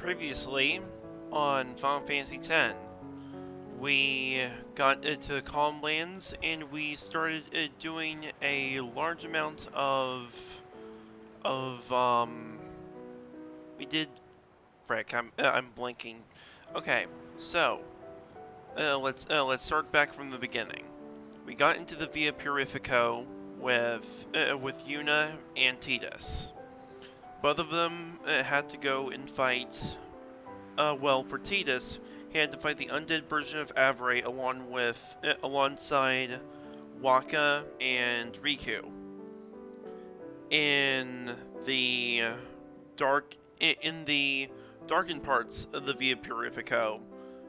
Previously, on Final Fantasy X, we got into the Calm Lands and we started doing a large amount of we did, frick, I'm blinking. Okay, so, let's start back from the beginning. We got into the Via Purifico with Yuna and Tidus. Both of them had to go and fight. Well, for Tidus, he had to fight the undead version of Avray alongside Waka and Riku. In the darkened parts of the Via Purifico,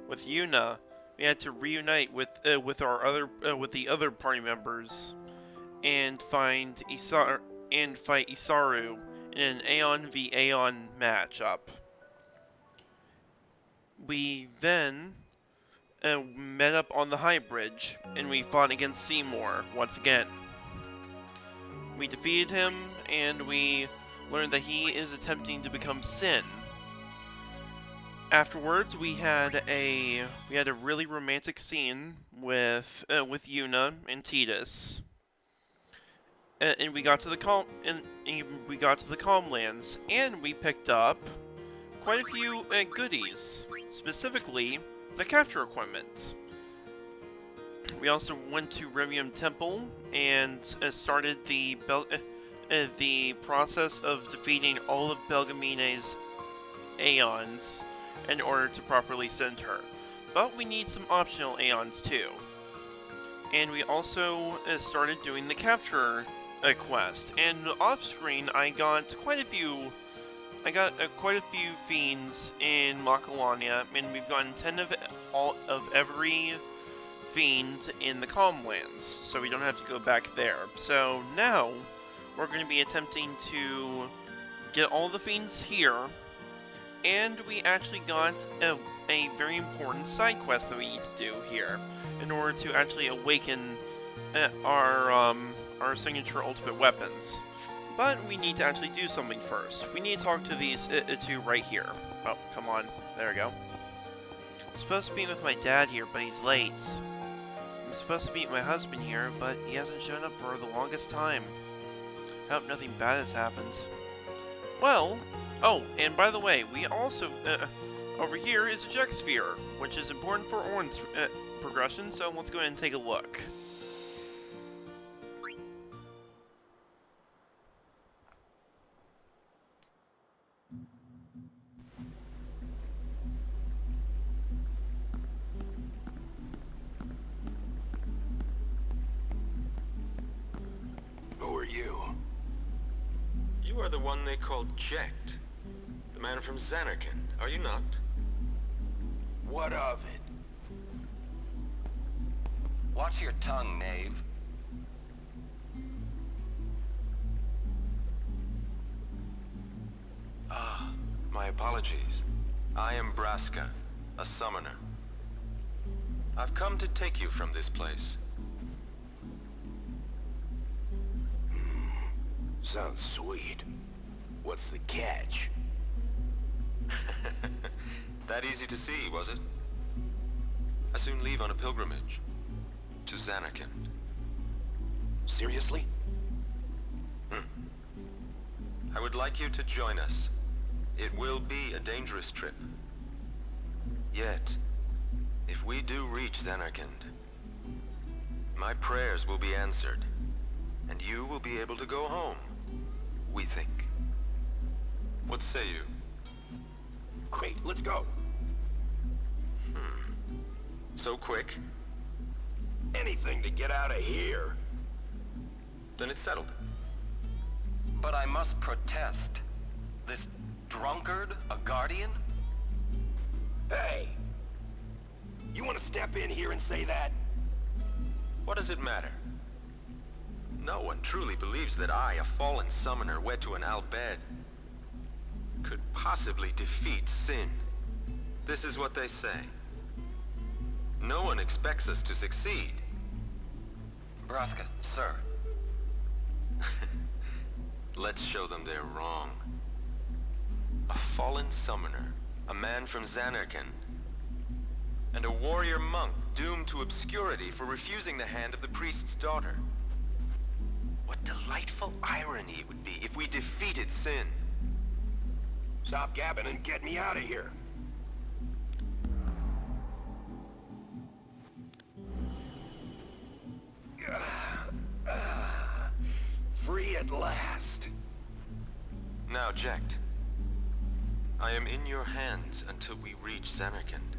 with Yuna, we had to reunite with the other party members and fight Isaru in an Aeon v Aeon matchup. We then met up on the High Bridge, and we fought against Seymour once again. We defeated him, and we learned that he is attempting to become Sin. Afterwards, we had a really romantic scene with Yuna and Tidus. And we got to the Calm Lands, and we picked up quite a few goodies, specifically the capture equipment. We also went to Revium Temple and started the process of defeating all of Belgamine's Aeons in order to properly send her. But we need some optional Aeons too. And we also started doing the capture quest. And off screen, I got quite a few fiends in Macalania, and we've gotten 10 of every fiend in the Calm Lands, so we don't have to go back there. So now we're going to be attempting to get all the fiends here, and we actually got a very important side quest that we need to do here in order to actually awaken our signature ultimate weapons. But we need to actually do something first. We need to talk to these two right here. Oh, come on. There we go. I'm supposed to be with my dad here, but he's late. I'm supposed to meet my husband here, but he hasn't shown up for the longest time. I hope nothing bad has happened. Well, oh, and by the way, we also, over here is a Eject Sphere, which is important for Ornn's progression, so let's go ahead and take a look. Who are you? You are the one they called Jekt. The man from Zanarkand, are you not? What of it? Watch your tongue, knave. Ah, my apologies. I am Braska, a summoner. I've come to take you from this place. Sounds sweet. What's the catch? That easy to see, was it? I soon leave on a pilgrimage to Zanarkand. Seriously? I would like you to join us. It will be a dangerous trip. Yet, if we do reach Zanarkand, my prayers will be answered, and you will be able to go home, we think. What say you? Great, let's go. So quick? Anything to get out of here. Then it's settled. But I must protest. This drunkard, a guardian? Hey! You want to step in here and say that? What does it matter? No one truly believes that I, a fallen summoner wed to an Al-Bhed, could possibly defeat Sin. This is what they say. No one expects us to succeed. Braska, sir. Let's show them they're wrong. A fallen summoner, a man from Xanarkand, and a warrior monk doomed to obscurity for refusing the hand of the priest's daughter. What delightful irony it would be if we defeated sin. Stop gabbing and get me out of here. Free at last. Now, Jekt. I am in your hands until we reach Xanarkand.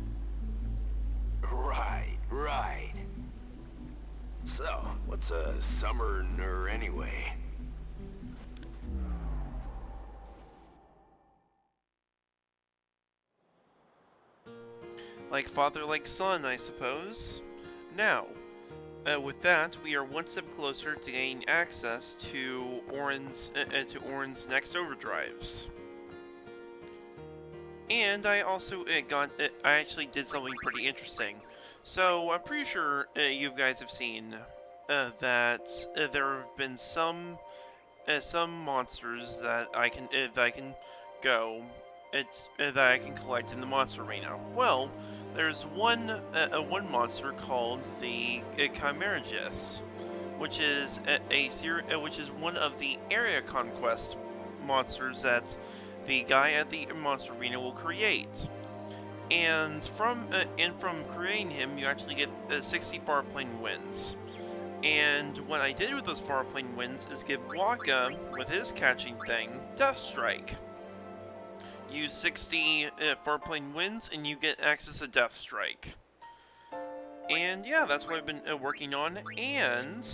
Right. So, what's a summoner anyway? Like father, like son, I suppose. Now, with that, we are one step closer to gaining access to Orin's next overdrives. And I also I actually did something pretty interesting. So I'm pretty sure you guys have seen that there have been some monsters that I can collect in the monster arena. Well, there's one monster called the Chimeragist, which is which is one of the area conquest monsters that the guy at the monster arena will create. And from creating him, you actually get 60 far plane wins. And what I did with those far plane wins is give Waka, with his catching thing, Death Strike. Use 60 far plane wins, and you get access to Death Strike. And yeah, that's what I've been working on. And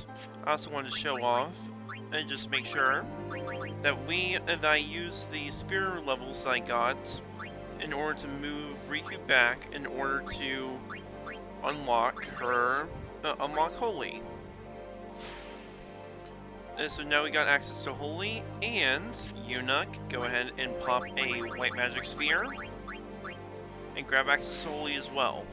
I also wanted to show off and just make sure that I use the sphere levels that I got in order to move Riku back in order to unlock Holy. So now we got access to Holy, and Eunuch, go ahead and pop a white magic sphere and grab access to Holy as well.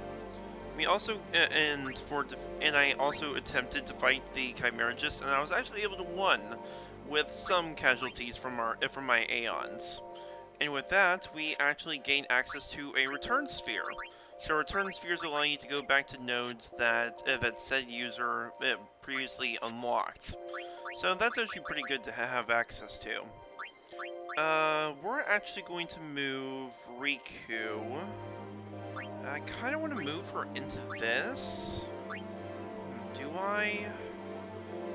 We also and I also attempted to fight the Chimeragist, and I was actually able to win with some casualties from my Aeons. And with that, we actually gain access to a return sphere. So return spheres allow you to go back to nodes that said user previously unlocked. So that's actually pretty good to have access to. We're actually going to move Riku. I kind of want to move her into this. Do I?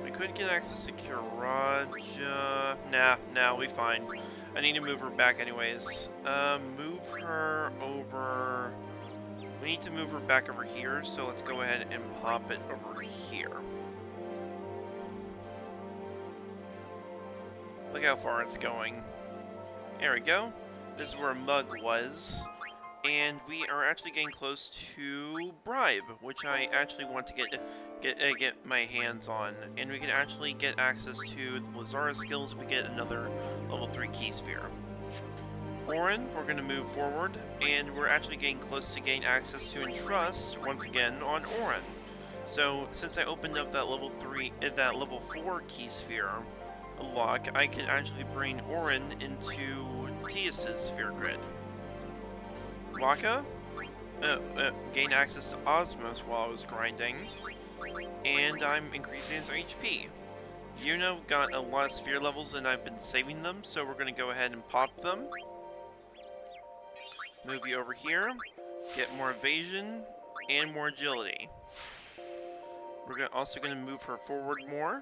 I could get access to Kiraja. Nah, we'll be fine. I need to move her back anyways. Move her over... We need to move her back over here, so let's go ahead and pop it over here. Look how far it's going. There we go. This is where Mug was. And we are actually getting close to Bribe, which I actually want to get my hands on. And we can actually get access to the Blazara skills if we get another level 3 key sphere. Orin, we're going to move forward, and we're actually getting close to getting access to Entrust once again on Orin. So since I opened up that level 4 key sphere lock, I can actually bring Orin into Tias's sphere grid. Waka, gain access to Osmos while I was grinding, and I'm increasing his HP. Yuno got a lot of sphere levels and I've been saving them, so we're going to go ahead and pop them. Move you over here, get more evasion and more agility. We're also going to move her forward more.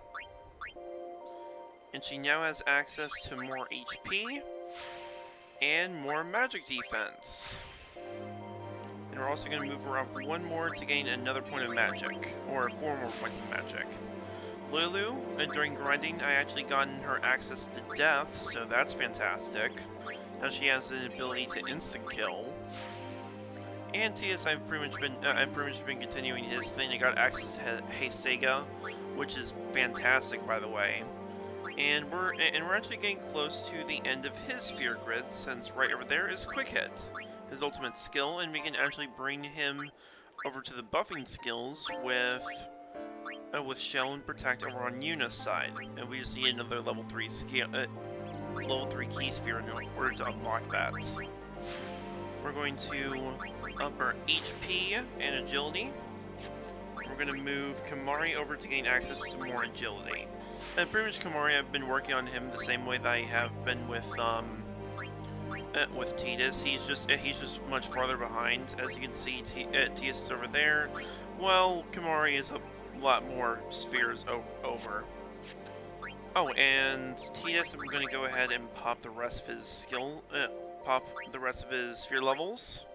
And she now has access to more HP and more magic defense. And we're also going to move her up one more to gain another point of magic, or 4 more points of magic. Lulu, during grinding, I actually gotten her access to death, so that's fantastic. Now she has the ability to instant kill. And Tias, I've pretty much been continuing his thing. I got access to Hastega, which is fantastic, by the way. And we're actually getting close to the end of his sphere grid, since right over there is Quick Hit, his ultimate skill, and we can actually bring him over to the buffing skills with Shell and Protect over on Yuna's side, and we just need another level 3 key sphere in order to unlock that. we're going to up our HP and agility. We're going to move Kamari over to gain access to more agility. And pretty much Kamari, I've been working on him the same way that I have been with Titus. He's just much farther behind. As you can see, Titus is over there. Well, Kamari is a lot more spheres over. Oh, and Titus, I'm going to go ahead and pop the rest of his sphere levels.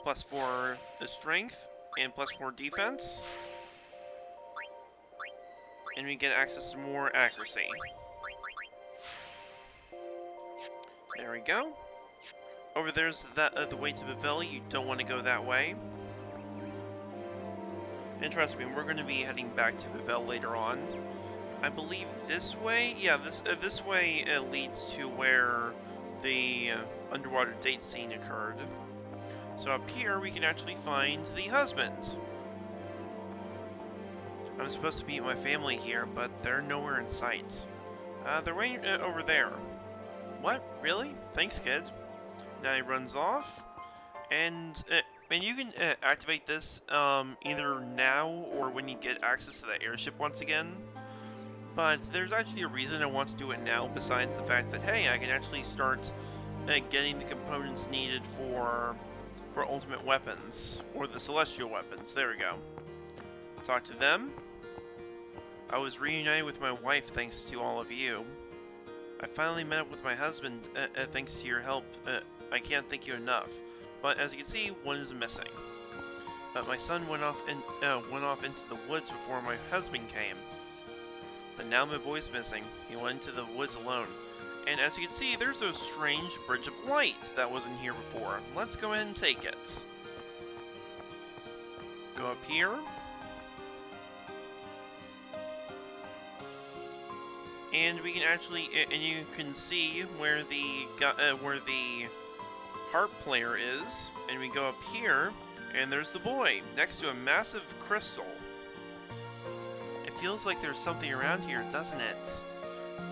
+4 strength and +4 defense. And we get access to more accuracy. There we go. Over there's the way to Bevelle. You don't want to go that way. And trust me, we're going to be heading back to Bevelle later on. I believe this way? Yeah, this way leads to where the underwater date scene occurred. So up here, we can actually find the husband. I'm supposed to meet my family here, but they're nowhere in sight. They're waiting over there. What? Really? Thanks, kid. Now he runs off, and you can activate this either now or when you get access to the airship once again. But there's actually a reason I want to do it now, besides the fact that, hey, I can actually start getting the components needed for ultimate weapons, or the celestial weapons. There we go. Talk to them. I was reunited with my wife thanks to all of you. I finally met up with my husband thanks to your help. I can't thank you enough. But as you can see, one is missing. But my son went off into the woods before my husband came. But now my boy's missing. He went into the woods alone. And as you can see, there's a strange bridge of light that wasn't here before. Let's go ahead and take it. Go up here. And we can actually, and you can see where the harp player is. And we go up here, and there's the boy next to a massive crystal. It feels like there's something around here, doesn't it?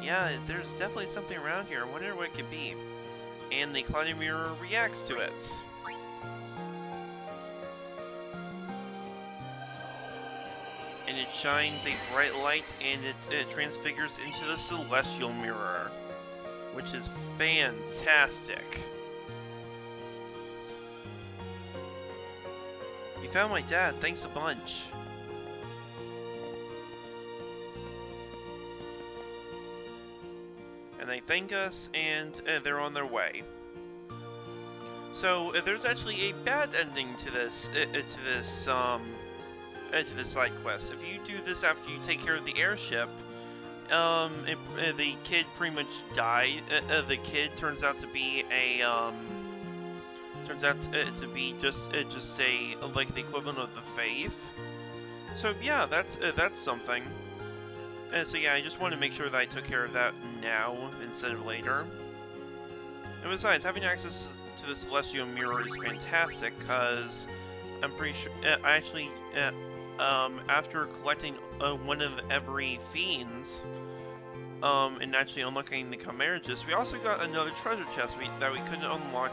Yeah, there's definitely something around here. I wonder what it could be. And the Macalania mirror reacts to it. And it shines a bright light, and it transfigures into the celestial mirror, which is fantastic. You found my dad. Thanks a bunch. And they thank us, and they're on their way. So there's actually a bad ending to this side quest. If you do this after you take care of the airship, the kid pretty much died. The kid turns out to be just a like the equivalent of the Fayth. So yeah, that's something. So yeah, I just want to make sure that I took care of that now instead of later. And besides, having access to the celestial mirror is fantastic, because I'm pretty sure I actually after collecting one of every fiends and actually unlocking the Chimeragist, we also got another treasure chest that we couldn't unlock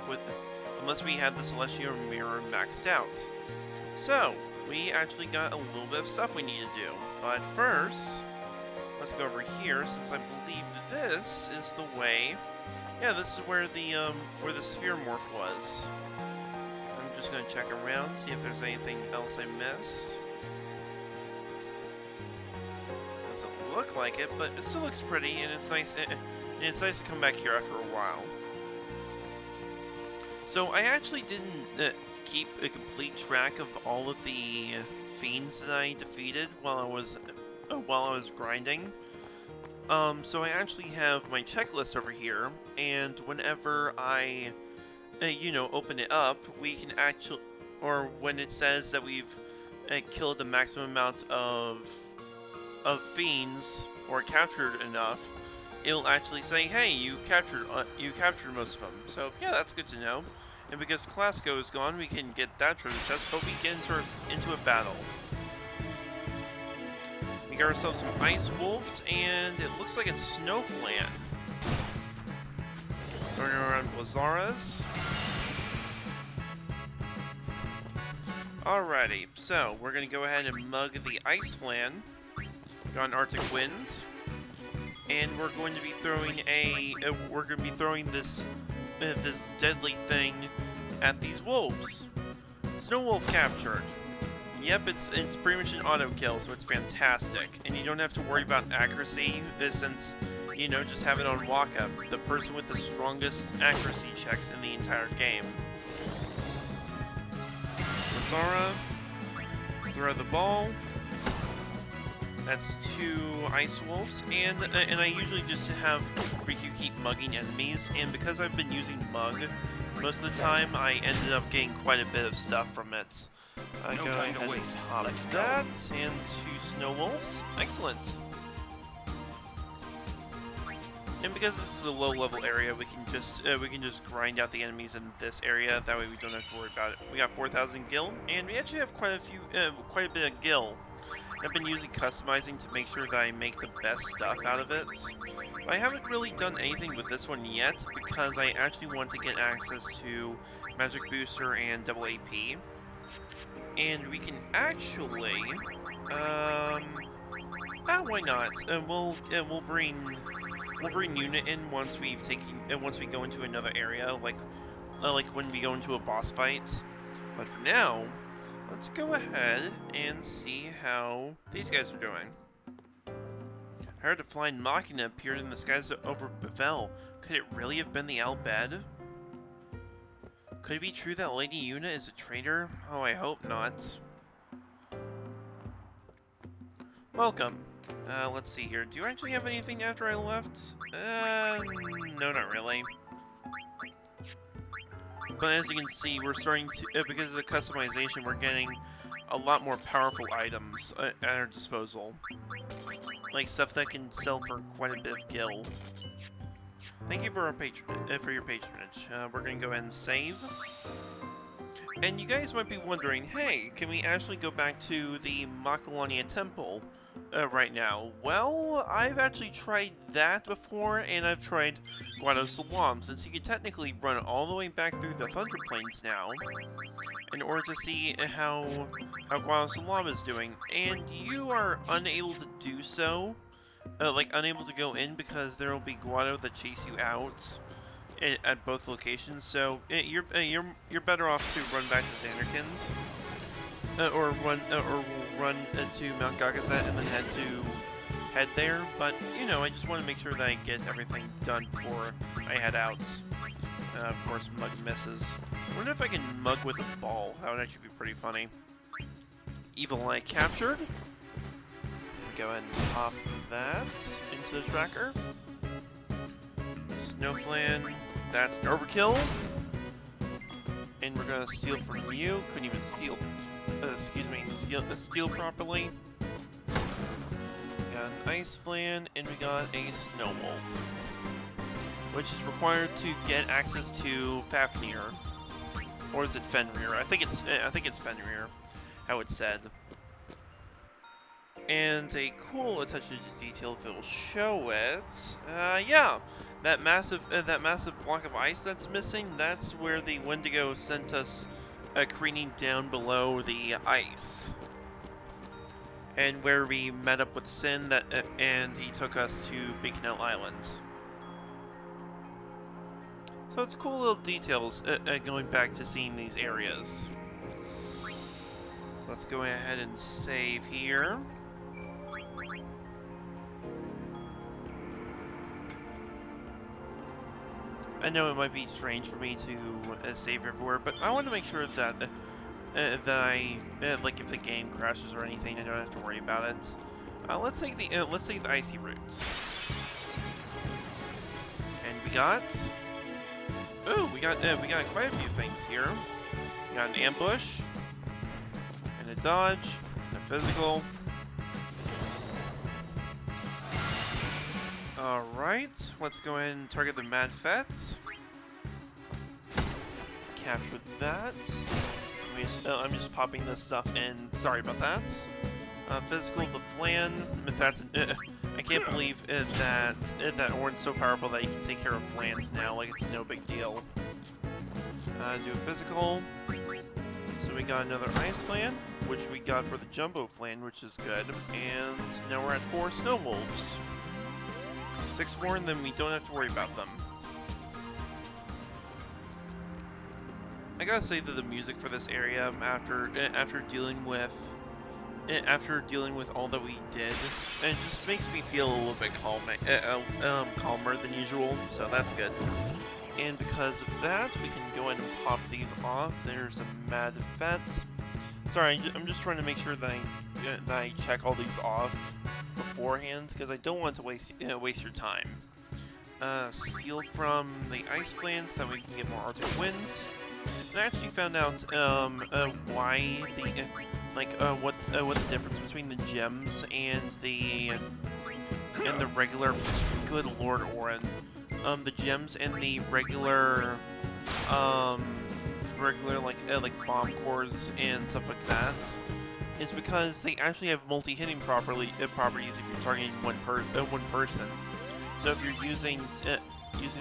unless we had the celestial mirror maxed out. So we actually got a little bit of stuff we need to do, but first let's go over here, since I believe this is the way. Yeah, this is where the sphere morph was. I'm just gonna check around, see if there's anything else I missed. Doesn't look like it, but it still looks pretty, and it's nice. And it's nice to come back here after a while. So I actually didn't keep a complete track of all of the fiends that I defeated while I was grinding. So I actually have my checklist over here, and whenever I, open it up, we can actually, or when it says that we've killed the maximum amount of fiends or captured enough, it'll actually say, hey, you captured most of them. So yeah, that's good to know. And because Classico is gone, we can get that treasure chest, but we get into a battle. We got ourselves some ice wolves, and it looks like it's Snowflan. Going around Lazara's. Alrighty, so we're gonna go ahead and mug the Ice Flan. Got an Arctic Wind. And we're going to be throwing this this deadly thing at these wolves. Snow Wolf captured. Yep, it's pretty much an auto kill, so it's fantastic. And you don't have to worry about accuracy since, you know, just have it on Waka, the person with the strongest accuracy checks in the entire game. Lazara, throw the ball. That's 2 Ice Wolves, and I usually just have Riku keep mugging enemies, and because I've been using Mug most of the time, I ended up getting quite a bit of stuff from it. No go time to ahead waste. and pop Let's that, and 2 Snow Wolves. Excellent. And because this is a low-level area, we can just grind out the enemies in this area. That way, we don't have to worry about it. We got 4,000 gil, and we actually have quite a bit of gil. I've been using customizing to make sure that I make the best stuff out of it. I haven't really done anything with this one yet because I actually want to get access to Magic Booster and Double AP. And we can actually, why not? We'll bring Unit in once we go into another area, like when we go into a boss fight. But for now, let's go ahead and see how these guys are doing. I heard a flying Macalania appeared in the skies over Bavel. Could it really have been the Albed? Could it be true that Lady Yuna is a traitor? Oh, I hope not. Welcome. Let's see here. Do you actually have anything after I left? No, not really. But as you can see, we're starting to, because of the customization, we're getting a lot more powerful items at our disposal. Like stuff that can sell for quite a bit of gil. Thank you for your patronage. We're going to go ahead and save. And you guys might be wondering, hey, can we actually go back to the Macalania Temple right now? Well, I've actually tried that before, and I've tried Guado Salam, since you can technically run all the way back through the Thunder Plains now in order to see how Guado Salam is doing. And you are unable to do so, unable to go in because there will be Guado that chase you out at both locations. So you're better off to run back to Zanarkand, or run to Mount Gagazet and then head there. But you know, I just want to make sure that I get everything done before I head out. Of course, Mug misses. I wonder if I can mug with a ball. That would actually be pretty funny. Evil Eye captured. Go ahead and pop that into the tracker. Snowflan, that's an overkill. And we're gonna steal from you. Couldn't even steal. Steal properly. We got an Ice Flan, and we got a Snow Wolf, which is required to get access to Fafnir, or is it Fenrir? I think it's Fenrir, how it's said. And a cool attention to detail if it will show it. Yeah, that massive block of ice that's missing. That's where the Wendigo sent us, careening down below the ice, and where we met up with Sin. And he took us to Beaconell Island. So it's cool little details going back to seeing these areas. So let's go ahead and save here. I know it might be strange for me to save everywhere, but I want to make sure that like if the game crashes or anything, I don't have to worry about it. Let's take the icy routes. And we got quite a few things here. We got an ambush, and a dodge, and a physical. Alright, let's go ahead and target the Mad Fett. Capture that. I'm just popping this stuff in. Sorry about that. Physical, the Flan. I can't believe that Orin's so powerful that he can take care of Flans now, like it's no big deal. Do a physical. So we got another Ice Flan, which we got for the Jumbo Flan, which is good. And now we're at 4 Snow Wolves. 6 more, and then we don't have to worry about them. I gotta say that the music for this area, after dealing with all that we did, it just makes me feel a little bit calmer than usual. So that's good. And because of that, we can go ahead and pop these off. There's a Mad Vet. Sorry, I'm just trying to make sure that I check all these off beforehand, because I don't want to waste your time. Steal from the Ice Plants so that we can get more Arctic Winds. And I actually found out why what the difference between the gems and the regular. Good Lord, Orin. The gems and the regular like bomb cores and stuff like that is because they actually have multi-hitting properties if you're targeting one person. So if you're using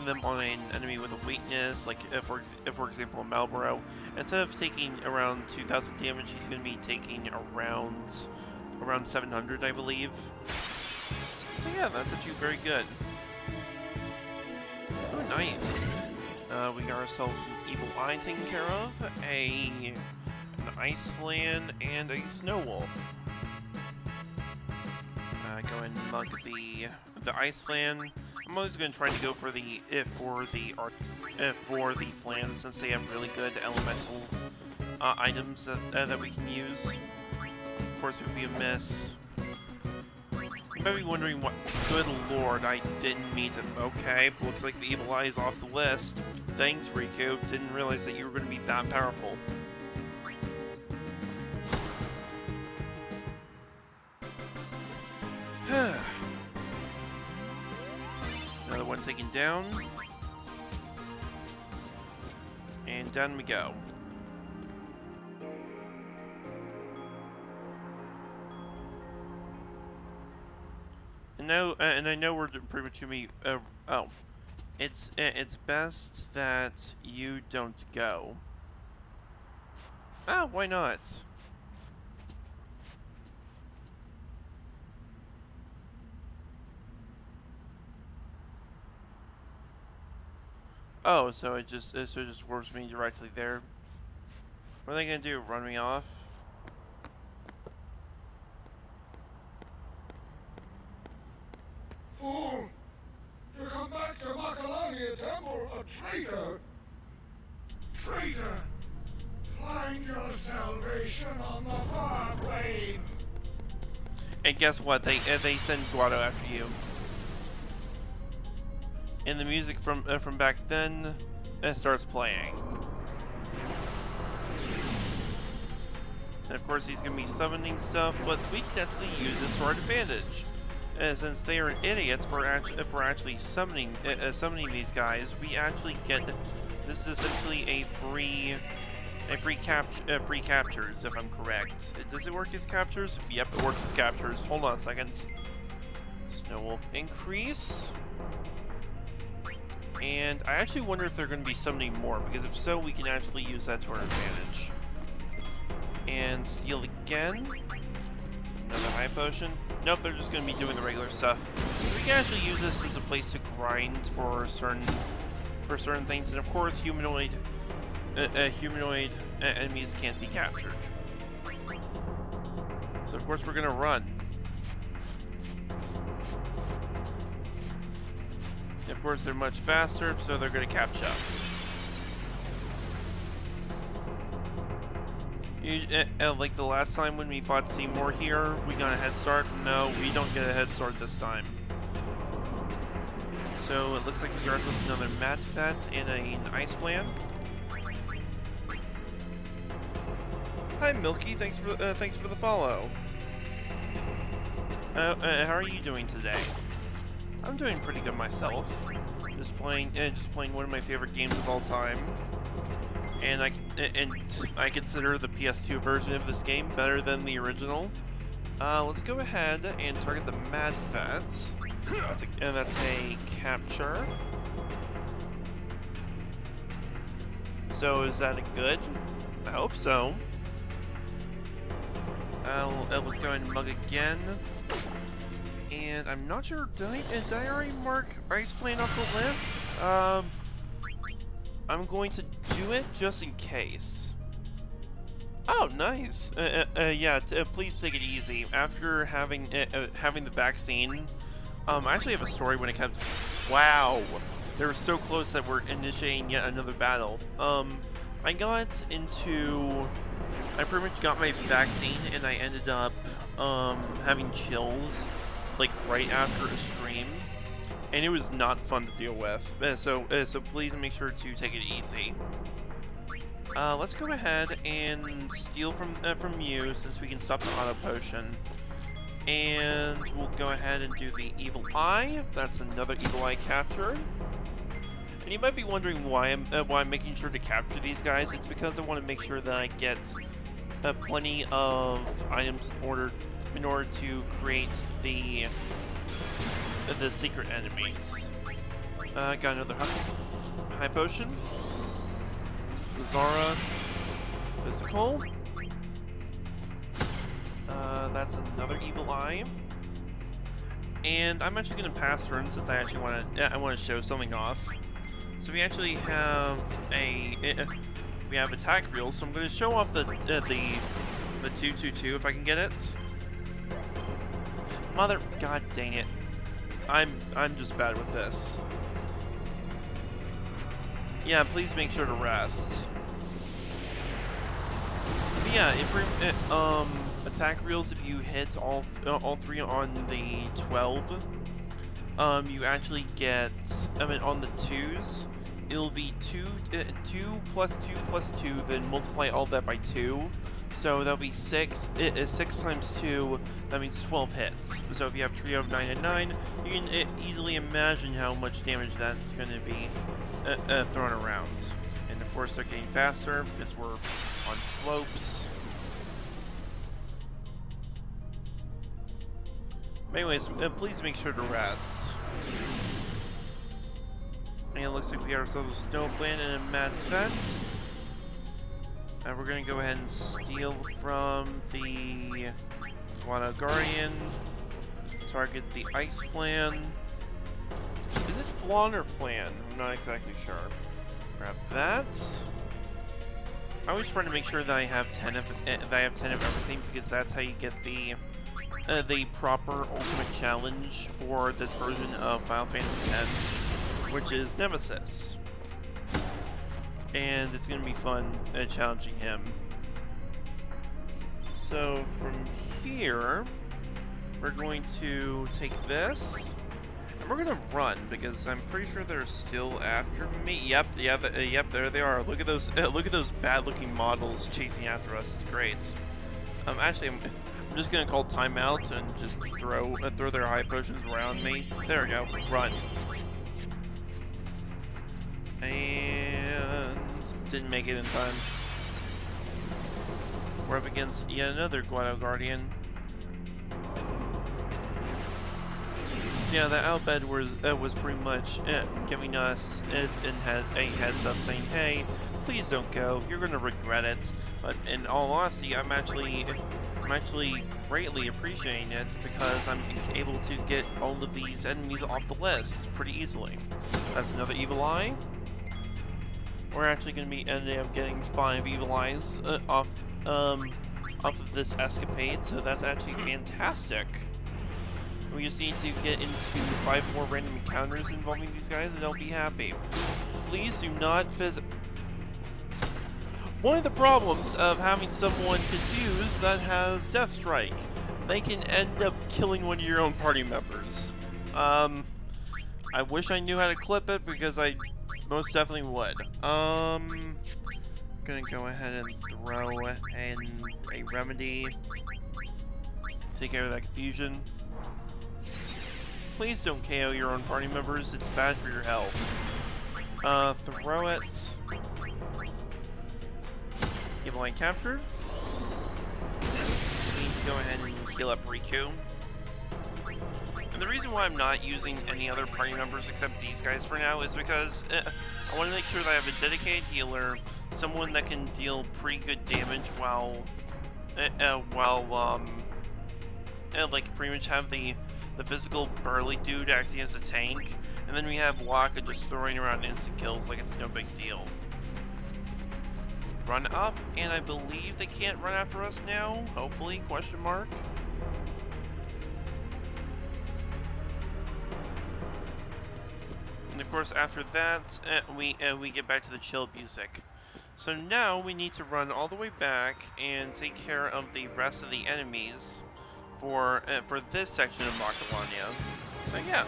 them on an enemy with a weakness, like for example a Malboro, instead of taking around 2,000 damage, he's going to be taking around 700, I believe. So yeah, that's actually very good. Oh, nice. We got ourselves some Evil Eye taken care of, an Ice Flan, and a Snow Wolf. Go ahead and mug the Ice Flan. I'm always going to try to go for the Flans, since they have really good elemental items that we can use. Of course, it would be a miss. You might be wondering what. Good Lord, I didn't meet him. Okay, looks like the Evil Eye is off the list. Thanks, Riku. Didn't realize that you were going to be that powerful. Another one taken down. And down we go. And I know we're pretty much gonna be. It's best that you don't go. Ah, why not? Oh, so it just warps me directly there. What are they gonna do? Run me off? Fool! You come back to Macalania Temple a traitor! Traitor! Find your salvation on the far plane! And guess what? They send Guado after you. And the music from back then starts playing. And of course he's gonna be summoning stuff, but we can actually use this to our advantage. Since they are idiots for actually summoning these guys, we actually get this is essentially a free captures, if I'm correct. Does it work as captures? Yep, it works as captures. Hold on a second. Snow Wolf increase. And I actually wonder if they're going to be summoning more, because if so, we can actually use that to our advantage. And steal again. Another high potion. Nope, they're just going to be doing the regular stuff. So we can actually use this as a place to grind for certain things, and of course, humanoid enemies can't be captured. So of course, we're going to run. And of course, they're much faster, so they're going to catch up. Like the last time when we fought Seymour here, we got a head start. No, we don't get a head start this time. So it looks like we got ourselves another Mad Vet and an Ice Flan. Hi Milky, thanks for the follow. How are you doing today? I'm doing pretty good myself. Just playing one of my favorite games of all time. And I consider the PS2 version of this game better than the original. Let's go ahead and target the Mad Fat. That's a capture. So is that a good? I hope so. Let's go ahead and mug again. And I'm not sure, did I already mark Ice Plane off the list? I'm going to do it just in case. Oh, nice. Yeah, please take it easy. After having the vaccine, I actually have a story when it comes. Wow, they were so close that we're initiating yet another battle. I pretty much got my vaccine, and I ended up having chills like right after a stream, and it was not fun to deal with. So please make sure to take it easy. Let's go ahead and steal from you, since we can stop the auto potion. And we'll go ahead and do the evil eye. That's another evil eye capture. And you might be wondering why I'm making sure to capture these guys. It's because I want to make sure that I get plenty of items in order to create the secret enemies. Got another high potion. Zara physical. That's another evil eye. And I'm actually going to pass turn, since I actually want to show something off. So we actually have attack reels. So I'm going to show off the 222 if I can get it. God dang it! I'm just bad with this. Yeah, please make sure to rest. But yeah, attack reels. If you hit all three on the 12, you actually get. On the 2s, it'll be 2 plus 2 plus 2. Then multiply all that by 2. So that'll be 6. 6 times 2. That means 12 hits. So if you have trio of 9 and 9, you can easily imagine how much damage that's going to be thrown around. And of course, they're getting faster because we're on slopes. Anyways, please make sure to rest. And it looks like we got ourselves a Snow Plant and a Mad Fat. And we're going to go ahead and steal from the Guano Guardian. Target the Ice Flan. Is it Flan or Flan? I'm not exactly sure. Grab that. I always try to make sure that I have 10 of everything, because that's how you get the proper ultimate challenge for this version of Final Fantasy X, which is Nemesis. And it's going to be fun challenging him. So from here, we're going to take this, and we're going to run, because I'm pretty sure they're still after me. Yep, there they are. Look at those bad-looking models chasing after us. It's great. Actually, I'm just going to call timeout and just throw their high potions around me. There we go. Run. And didn't make it in time. We're up against yet another Guano Guardian. Yeah, the Outbed was pretty much giving us a heads up saying, hey, please don't go, you're gonna regret it. But in all honesty, I'm actually greatly appreciating it, because I'm able to get all of these enemies off the list pretty easily. That's another Evil Eye. We're actually going to be ending up getting 5 Evil Eyes off of this escapade, so that's actually fantastic. We just need to get into 5 more random encounters involving these guys, and I'll be happy. Please do not visit. One of the problems of having someone confused that has Death Strike, they can end up killing one of your own party members. I wish I knew how to clip it, because I most definitely would. I'm gonna go ahead and throw in a remedy. Take care of that confusion. Please don't KO your own party members, it's bad for your health. Throw it. Evil Eye captured. We need to go ahead and heal up Riku. And the reason why I'm not using any other party members except these guys for now is because I want to make sure that I have a dedicated healer, someone that can deal pretty good damage while like pretty much have the physical burly dude acting as a tank, and then we have Waka just throwing around instant kills like it's no big deal. Run up, and I believe they can't run after us now, hopefully, question mark. And of course after that, we get back to the chill music. So now we need to run all the way back and take care of the rest of the enemies for this section of Macalania. So yeah.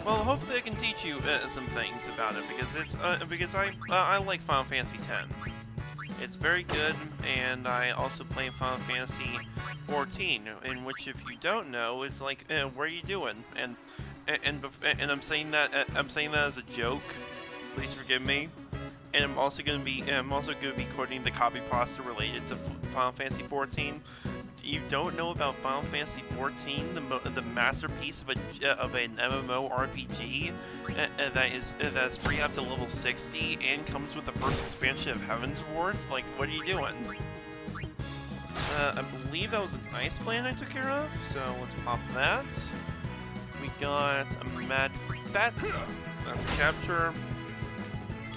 Well, hopefully I can teach you some things about it, because I like Final Fantasy X. It's very good, and I also play Final Fantasy 14, in which, if you don't know, it's like, what are you doing? And I'm saying that as a joke. Please forgive me. And I'm also going to be quoting the copy pasta related to Final Fantasy 14. You don't know about Final Fantasy 14, the masterpiece of an MMORPG that's free up to level 60 and comes with the first expansion of Heaven's Ward? Like, what are you doing? I believe that was an ice plant I took care of, so let's pop that. We got a Mad Fat, that's a capture,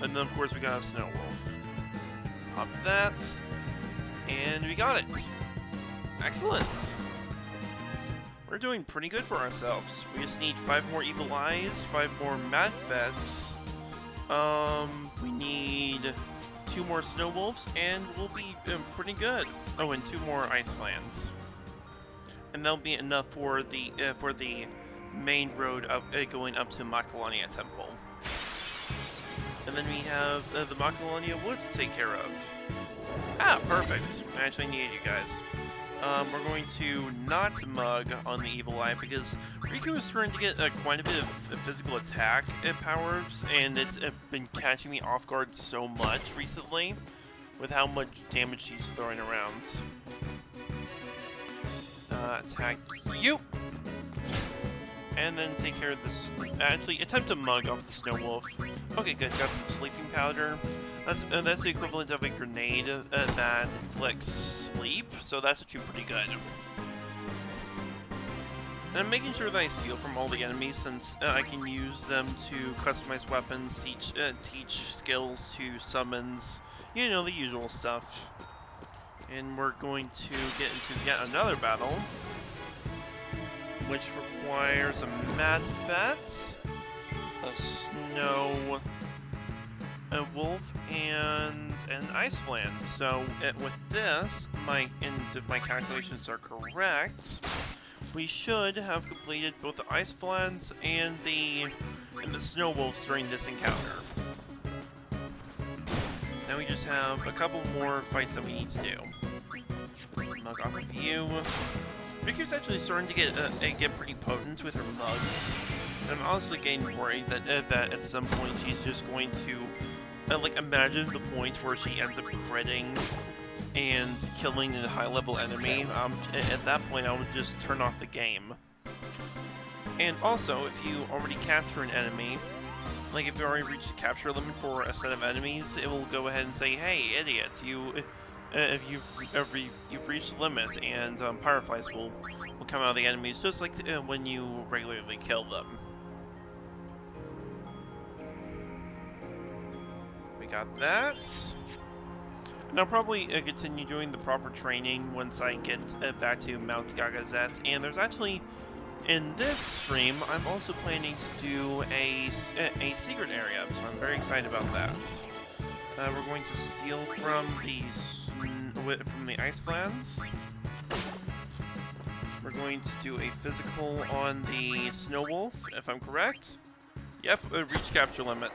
and then of course we got a Snow Wolf. Pop that, and we got it. Excellent! We're doing pretty good for ourselves. We just need 5 more Evil Eyes, 5 more Mad Fets, we need 2 more Snow Wolves, and we'll be pretty good. Oh, and 2 more Ice Lands. And that'll be enough for the main road going up to Macalania Temple. And then we have the Macalania Woods to take care of. Ah, perfect. I actually needed you guys. We're going to not mug on the Evil Eye because Riku is starting to get quite a bit of physical attack powers, and it's been catching me off guard so much recently with how much damage she's throwing around. Attack you! And then take care of this. Actually, attempt to mug off the Snow Wolf. Okay, good. Got some sleeping powder. That's the equivalent of a grenade that inflicts sleep, so that's actually pretty good. And I'm making sure that I steal from all the enemies, since I can use them to customize weapons, teach skills to summons, you know, the usual stuff. And we're going to get into yet another battle, which requires a Mad Fat, a Snow Wolf, and an Ice Land. So with this, if my calculations are correct, we should have completed both the Ice Lands and the Snow Wolves during this encounter. Now we just have a couple more fights that we need to do. Mug off of you. Riku's actually starting to get pretty potent with her mugs. And I'm honestly getting worried that at some point she's just going to like, imagine the points where she ends up critting and killing a high-level enemy. At that point, I would just turn off the game. And also, if you already capture an enemy, like if you already reached the capture limit for a set of enemies, it will go ahead and say, "Hey, idiots! If you've reached the limit," and Pyroflies will come out of the enemies, just like when you regularly kill them. We got that. And I'll probably continue doing the proper training once I get back to Mount Gagazet. And there's actually, in this stream, I'm also planning to do a secret area, so I'm very excited about that. We're going to steal from the Ice Lands. We're going to do a physical on the Snow Wolf, if I'm correct. Yep, reach capture limit.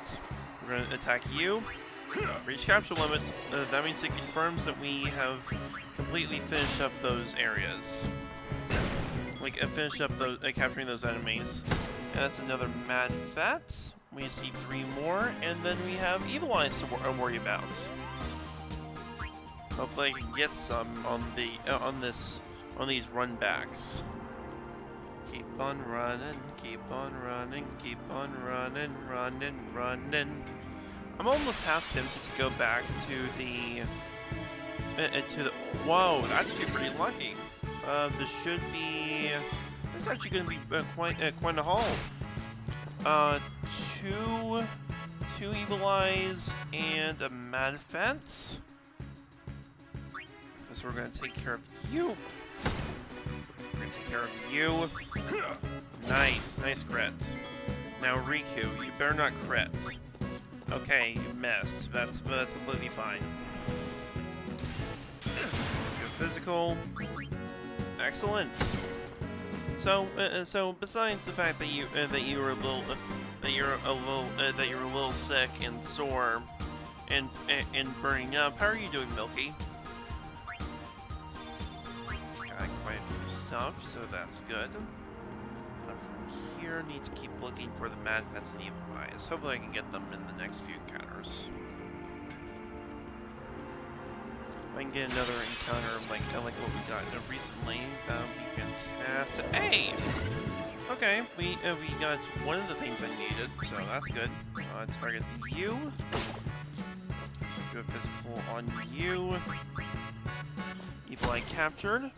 We're going to attack you. Reach capture limit. That means it confirms that we have completely finished up those areas. Like, finished up those, capturing those enemies. And that's another Mad Fat. We just need 3 more, and then we have Evil Eyes to worry about. Hopefully I can get some on the on these run backs. Keep on running, keep on running, keep on running, running. I'm almost half tempted to go back to the whoa, that's actually pretty lucky. This should be. This is actually going to be quite a haul. Two evil eyes and a mad fence. So we're going to take care of you. We're going to take care of you. Nice crit. Now Riku, you better not crit. Okay, you missed. That's completely fine. Good physical. Excellent. So besides the fact that you were a little sick and sore and burning up, how are you doing, Milky? Got quite a few stuff, so that's good. From here, need to keep looking for the mad pets and evil eyes. Hopefully, I can get them in the next few encounters. If I can get another encounter like what we got recently, that would be fantastic. Hey! Okay, we got one of the things I needed, so that's good. Target you. Do a physical on you. Evil Eye captured. And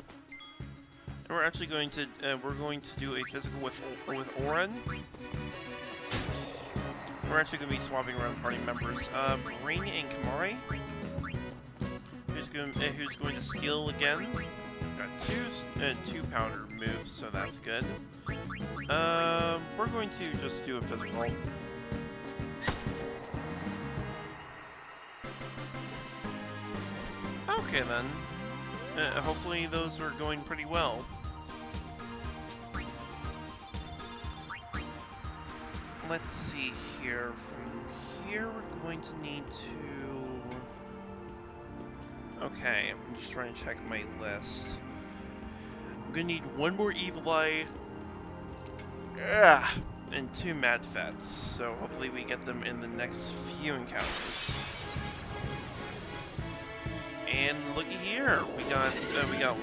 we're actually going to do a physical with Oren. We're actually going to be swapping around party members. Ring and Kamari. Who's going to skill again? Got two powder moves, so that's good. We're going to just do a physical. Okay then. Hopefully those are going pretty well. Let's see here. From here, we're going to need to. Okay, I'm just trying to check my list. I'm gonna need one more Evil Eye. And two Mad Fets. So hopefully we get them in the next few encounters. And looky here, we got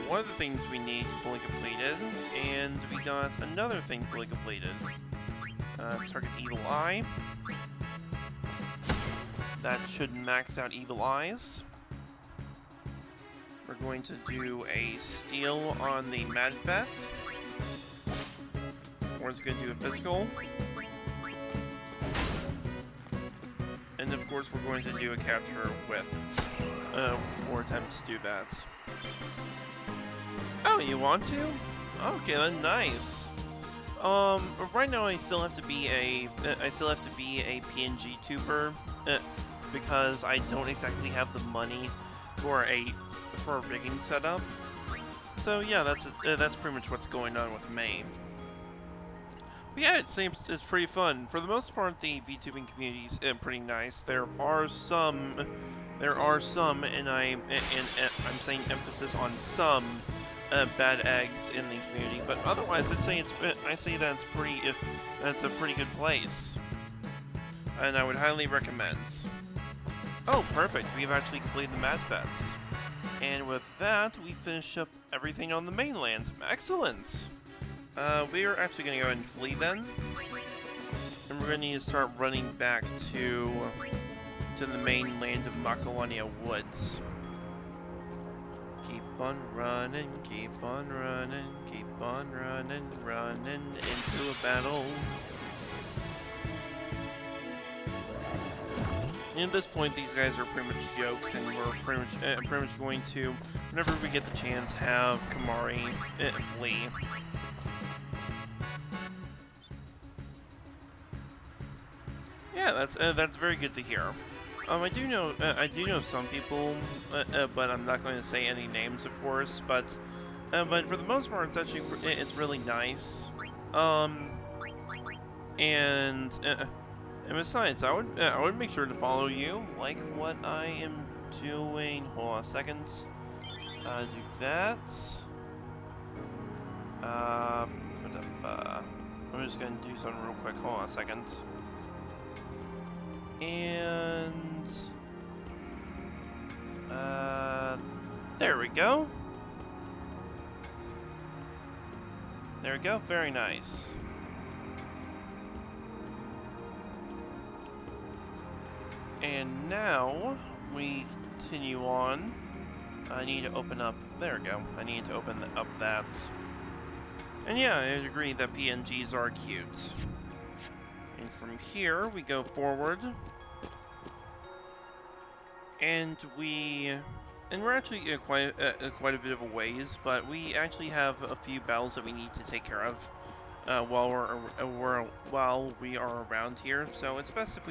one of the things we need fully completed, and we got another thing fully completed. Target Evil Eye. That should max out Evil Eyes. We're going to do a steal on the Mad Vet. One's going to do a physical. And of course we're going to do a capture with, or attempt to do that. Oh, you want to? Okay, then nice. Right now I still have to be a PNG tuber, because I don't exactly have the money for a rigging setup. So yeah, that's pretty much what's going on with me. But yeah, it seems it's pretty fun. For the most part, the VTubing community is pretty nice. There are some, and I'm saying emphasis on some bad eggs in the community. But otherwise, that's a pretty good place, and I would highly recommend. Oh, perfect! We've actually completed the Mad Vets. And with that, we finish up everything on the mainland. Excellent! We are actually going to go ahead and flee then. And we're going to need to start running back to the mainland of Macalania Woods. Keep on running, keep on running, keep on running, running into a battle. And at this point, these guys are pretty much jokes, and we're pretty much going to, whenever we get the chance, have Kamari flee. Yeah, that's very good to hear. I do know some people, but I'm not going to say any names, of course. But for the most part, it's really nice. And besides, I would make sure to follow you, like what I am doing. Hold on a second. Do that. I'm just gonna do something real quick. Hold on a second. There we go. There we go, very nice. And now, we continue on. I need to open up, there we go. I need to open up that. And yeah, I agree that PNGs are cute. And from here, we go forward. And we're actually quite a bit of a ways, but we actually have a few battles that we need to take care of while we are around here. So it's best if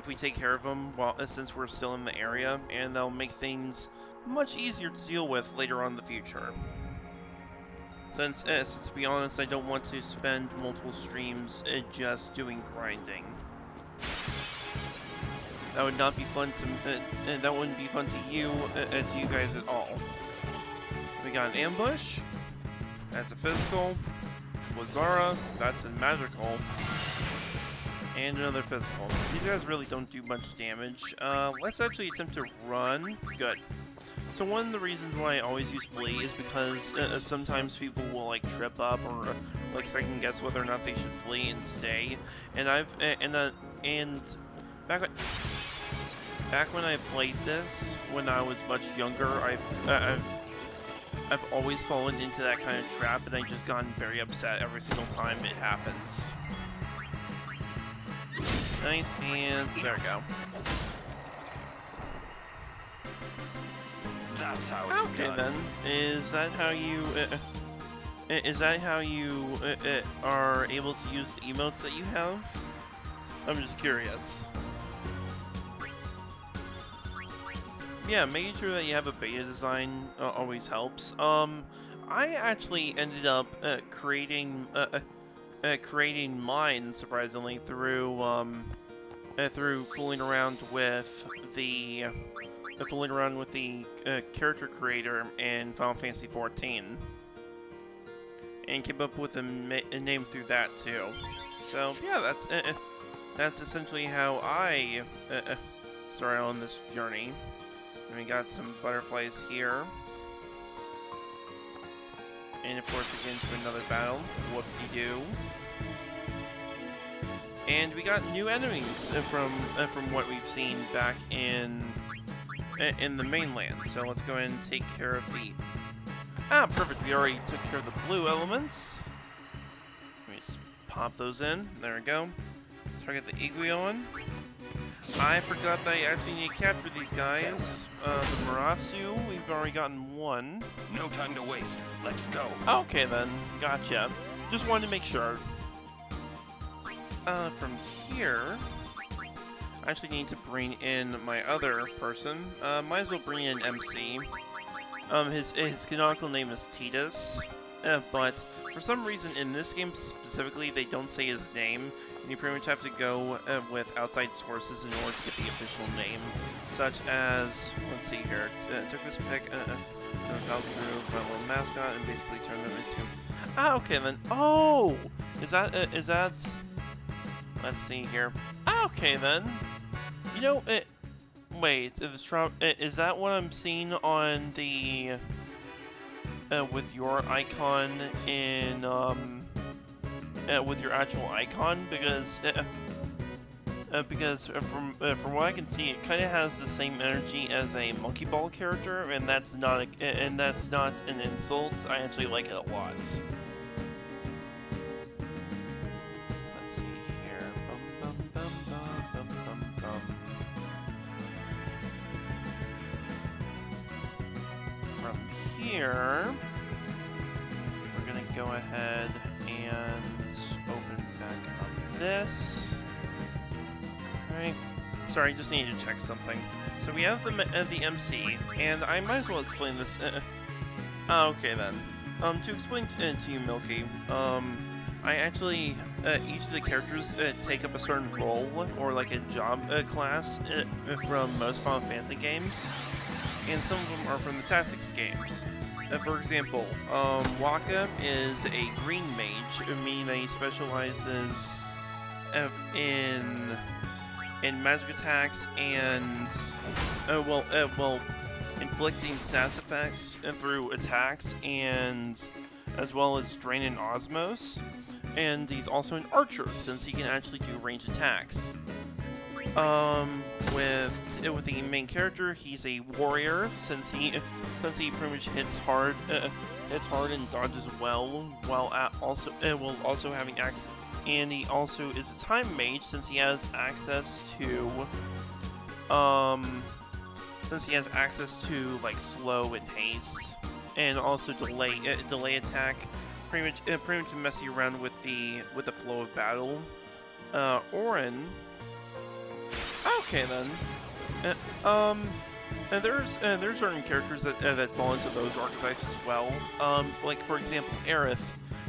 we take care of them since we're still in the area, and they'll make things much easier to deal with later on in the future. Since to be honest, I don't want to spend multiple streams just doing grinding. That would not be fun to. That wouldn't be fun to you guys at all. We got an ambush. That's a physical. Lazara. That's a magical. And another physical. These guys really don't do much damage. Let's actually attempt to run. Good. So one of the reasons why I always use flee is because sometimes people will like trip up or like second guess whether or not they should flee and stay. And back when I played this, when I was much younger, I've always fallen into that kind of trap, and I've just gotten very upset every single time it happens. Nice, and there we go. That's how it's okay, done. then. Is that how you are able to use the emotes that you have? I'm just curious. Yeah, making sure that you have a beta design always helps. I actually ended up creating mine surprisingly through fooling around with the character creator in Final Fantasy XIV, and came up with a name through that too. So yeah, that's essentially how I started on this journey. And we got some butterflies here. And of course we get into another battle. Whoop-de-doo. And we got new enemies from what we've seen back in the mainland. So let's go ahead and take care of the... Ah, perfect. We already took care of the blue elements. Let me just pop those in. There we go. Target the Iguion. I forgot that I actually need to capture these guys. The Marasu, we've already gotten one. No time to waste. Let's go. Okay then, gotcha. Just wanted to make sure. From here, I actually need to bring in my other person. Might as well bring in MC. His canonical name is Titus, but for some reason in this game specifically, they don't say his name. And you pretty much have to go with outside sources in order to get the official name, such as, let's see here, took this pic, fell through my little mascot and basically turned them into... Ah, okay then. Oh! Is that, let's see here. Ah, okay then. You know, wait, is that what I'm seeing on the, with your icon in, with your actual icon, because from what I can see, it kind of has the same energy as a Monkey Ball character, and that's not an insult. I actually like it a lot. Let's see here. From here, we're gonna go ahead and open back up this. Alright. Sorry, just need to check something. So we have the MC, and I might as well explain this. Okay then. To explain to you, Milky, I actually, each of the characters take up a certain role, or like a job class, from most Final Fantasy games, and some of them are from the Tactics games. For example, Waka is a green mage, meaning that he specializes in and magic attacks, and inflicting stats effects through attacks, and as well as drain and osmos. And he's also an archer, since he can actually do ranged attacks. With the main character, he's a warrior, since he pretty much hits hard and dodges well, while also having access. And he also is a time mage, since he has access to like slow and haste, and also delay attack. Pretty much messing around with the flow of battle. Orin. Okay then. And there's certain characters that fall into those archetypes as well. Like for example, Aerith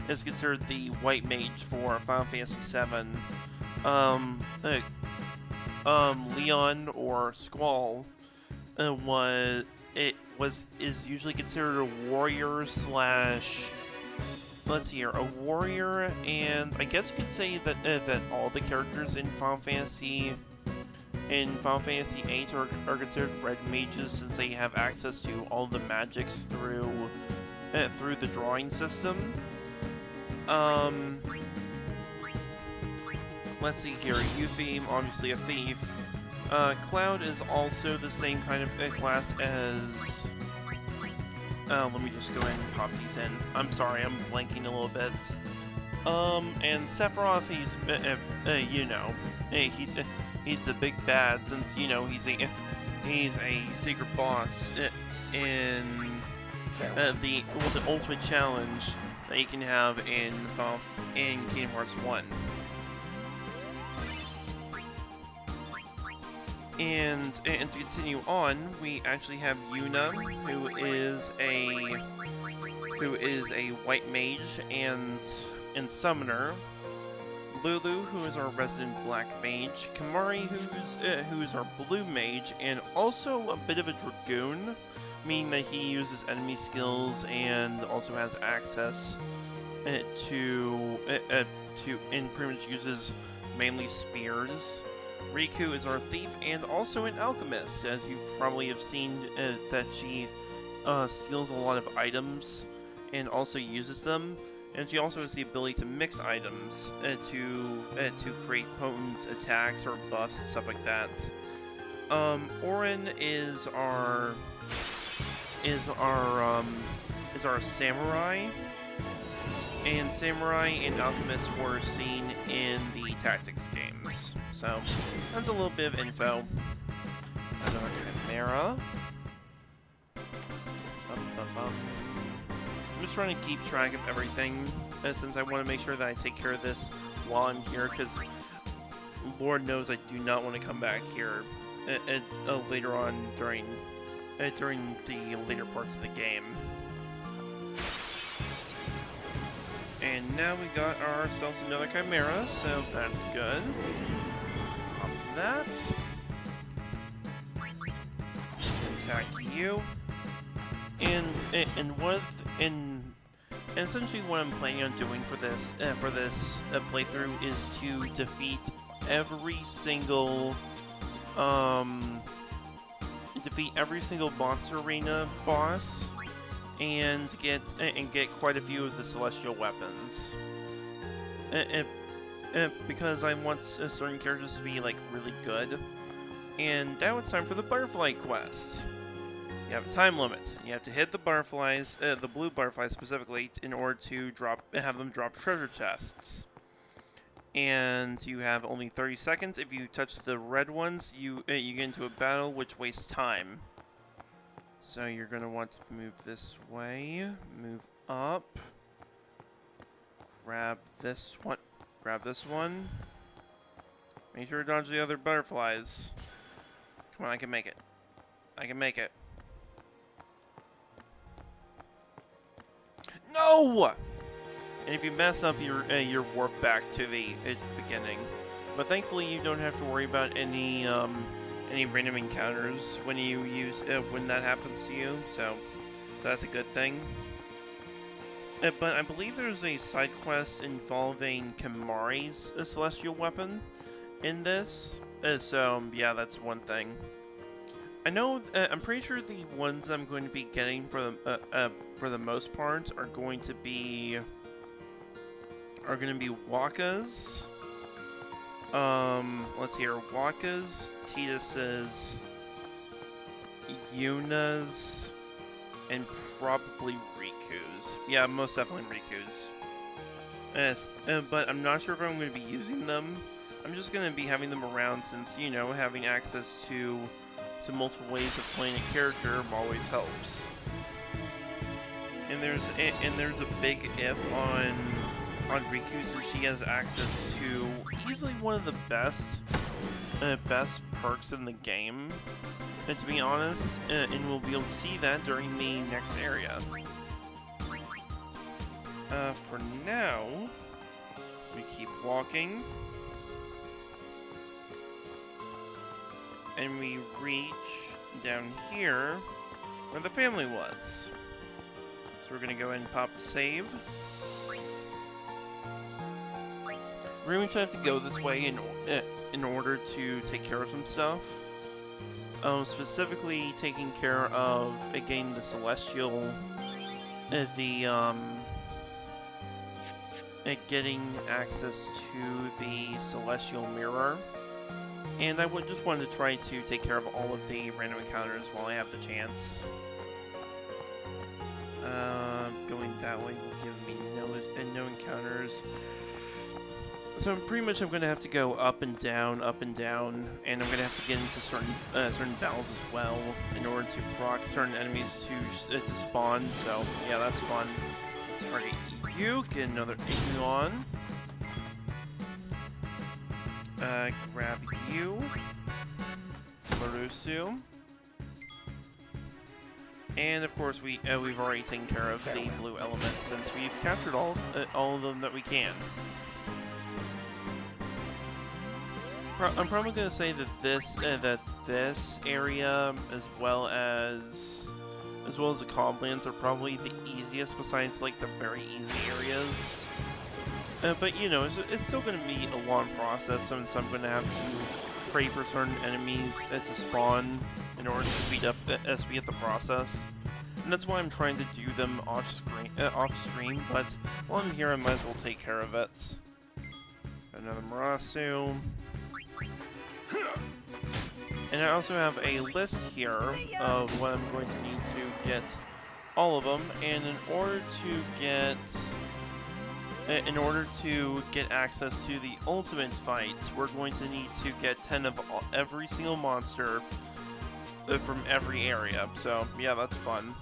is considered the white mage for Final Fantasy VII. Leon or Squall is usually considered a warrior slash. Let's see here, a warrior, and I guess you could say that all the characters in Final Fantasy VIII are considered red mages, since they have access to all the magics through the drawing system. Let's see here, Eupheme, obviously a thief. Cloud is also the same kind of class as. Let me just go ahead and pop these in. I'm sorry, I'm blanking a little bit. And Sephiroth, he's the big bad, since he's a secret boss in the ultimate challenge that you can have in Kingdom Hearts 1. And to continue on, we actually have Yuna, who is a white mage and summoner. Lulu, who is our resident black mage. Kamari, who's our blue mage, and also a bit of a dragoon, meaning that he uses enemy skills and also has access to and pretty much uses mainly spears. Riku is our thief and also an alchemist, as you probably have seen that she steals a lot of items and also uses them. And she also has the ability to mix items to create potent attacks or buffs and stuff like that. Orin is our samurai, and samurai and alchemist were seen in the tactics games. So that's a little bit of info. Another Chimera. I'm just trying to keep track of everything, since I want to make sure that I take care of this while I'm here, because Lord knows I do not want to come back here later on during the later parts of the game. And now we got ourselves another Chimera, so that's good. Pop that. Attack you. And essentially what I'm planning on doing for this playthrough is to defeat every single boss arena boss, and get quite a few of the celestial weapons. Because I want certain characters to be like really good. And now it's time for the butterfly quest. You have a time limit. You have to hit the butterflies, the blue butterflies specifically, in order to have them drop treasure chests. And you have only 30 seconds. If you touch the red ones, you get into a battle which wastes time. So you're going to want to move this way, move up, grab this one, make sure to dodge the other butterflies. Come on, I can make it. No! And if you mess up, you're warped back to the beginning. But thankfully, you don't have to worry about any random encounters when that happens to you. So that's a good thing. But I believe there's a side quest involving Kamari's celestial weapon, in this. So yeah, that's one thing. I know. I'm pretty sure the ones I'm going to be getting for the most part are going to be Wakkas. Let's see here. Wakkas, Tidus's, Yuna's, and probably Riku's. Yeah, most definitely Riku's. Yes, but I'm not sure if I'm going to be using them. I'm just going to be having them around since, you know, having access to multiple ways of playing a character always helps. And there's a big if on Riku, since she has access to easily one of the best perks in the game. And to be honest, and we'll be able to see that during the next area. For now, we keep walking. And we reach down here where the family was. So we're gonna go ahead and pop save. We're going to have to go this way in order to take care of some stuff. Specifically taking care of, again, the Celestial, getting access to the Celestial Mirror. And I just wanted to try to take care of all of the random encounters while I have the chance. Going that way will give me no encounters. So pretty much I'm going to have to go up and down, and I'm going to have to get into certain battles as well in order to proc certain enemies to spawn. So yeah, that's fun. Target you, get another Iguan. Grab you, Larusu, and of course we've already taken care of the blue element since we've captured all of them that we can. I'm probably going to say that this area, as well as the Coblands, are probably the easiest besides like the very easy areas. But you know, it's still going to be a long process, since I'm going to have to pray for certain enemies to spawn in order to speed up the process. And that's why I'm trying to do them off stream. But while I'm here, I might as well take care of it. Another Marasu. And I also have a list here of what I'm going to need to get all of them, and in order to get access to the ultimate fight, we're going to need to get 10 of every single monster from every area. So yeah, that's fun.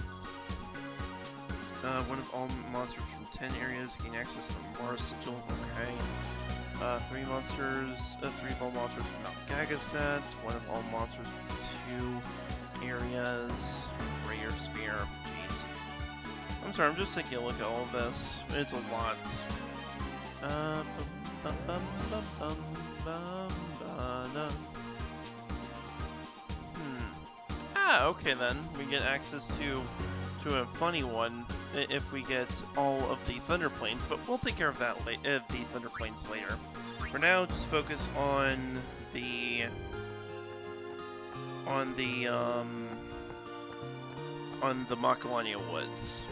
One of all monsters from 10 areas gain access to the Mars Sigil. Okay. 3 monsters, 3 of all monsters from Mount Gagaset, 1 of all monsters from 2 areas, Rare Sphere. Jeez. I'm sorry, I'm just taking a look at all of this. It's a lot. Okay then. We get access to a funny one if we get all of the Thunder Plains, but we'll take care of that the Thunder Plains later. For now, just focus on the Macalania woods.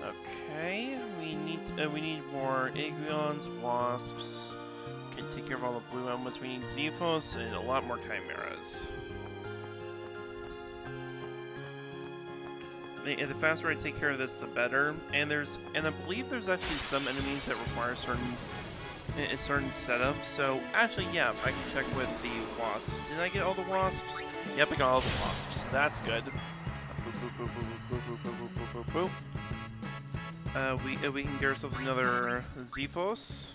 Okay, we need more Iguans, Wasps. Can take care of all the blue elements. We need Zephos and a lot more Chimeras. The faster I take care of this, the better. And I believe there's actually some enemies that require certain setups. So actually, yeah, I can check with the wasps. Did I get all the wasps? Yep, I got all the wasps. That's good. We can get ourselves another Zephos.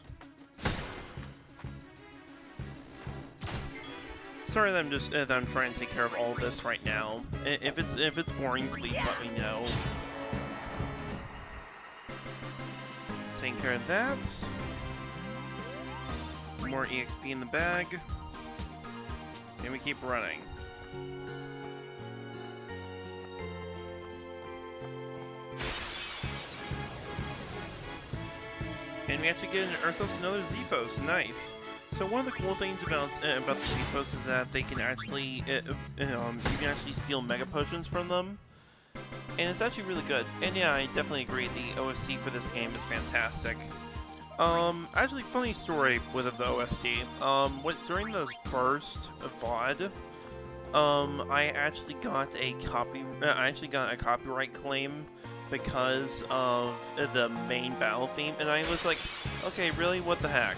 Sorry that I'm trying to take care of all this right now. If it's boring, please let me know. Taking care of that. More EXP in the bag. And we keep running. And we actually get ourselves another Zephos. Nice. So one of the cool things about the Zephos is that they can actually you can actually steal Mega Potions from them, and it's actually really good. And yeah, I definitely agree. The OST for this game is fantastic. Actually, funny story with the OST. During the first VOD, I actually got a copyright claim because of the main battle theme, and I was like, okay, really, what the heck?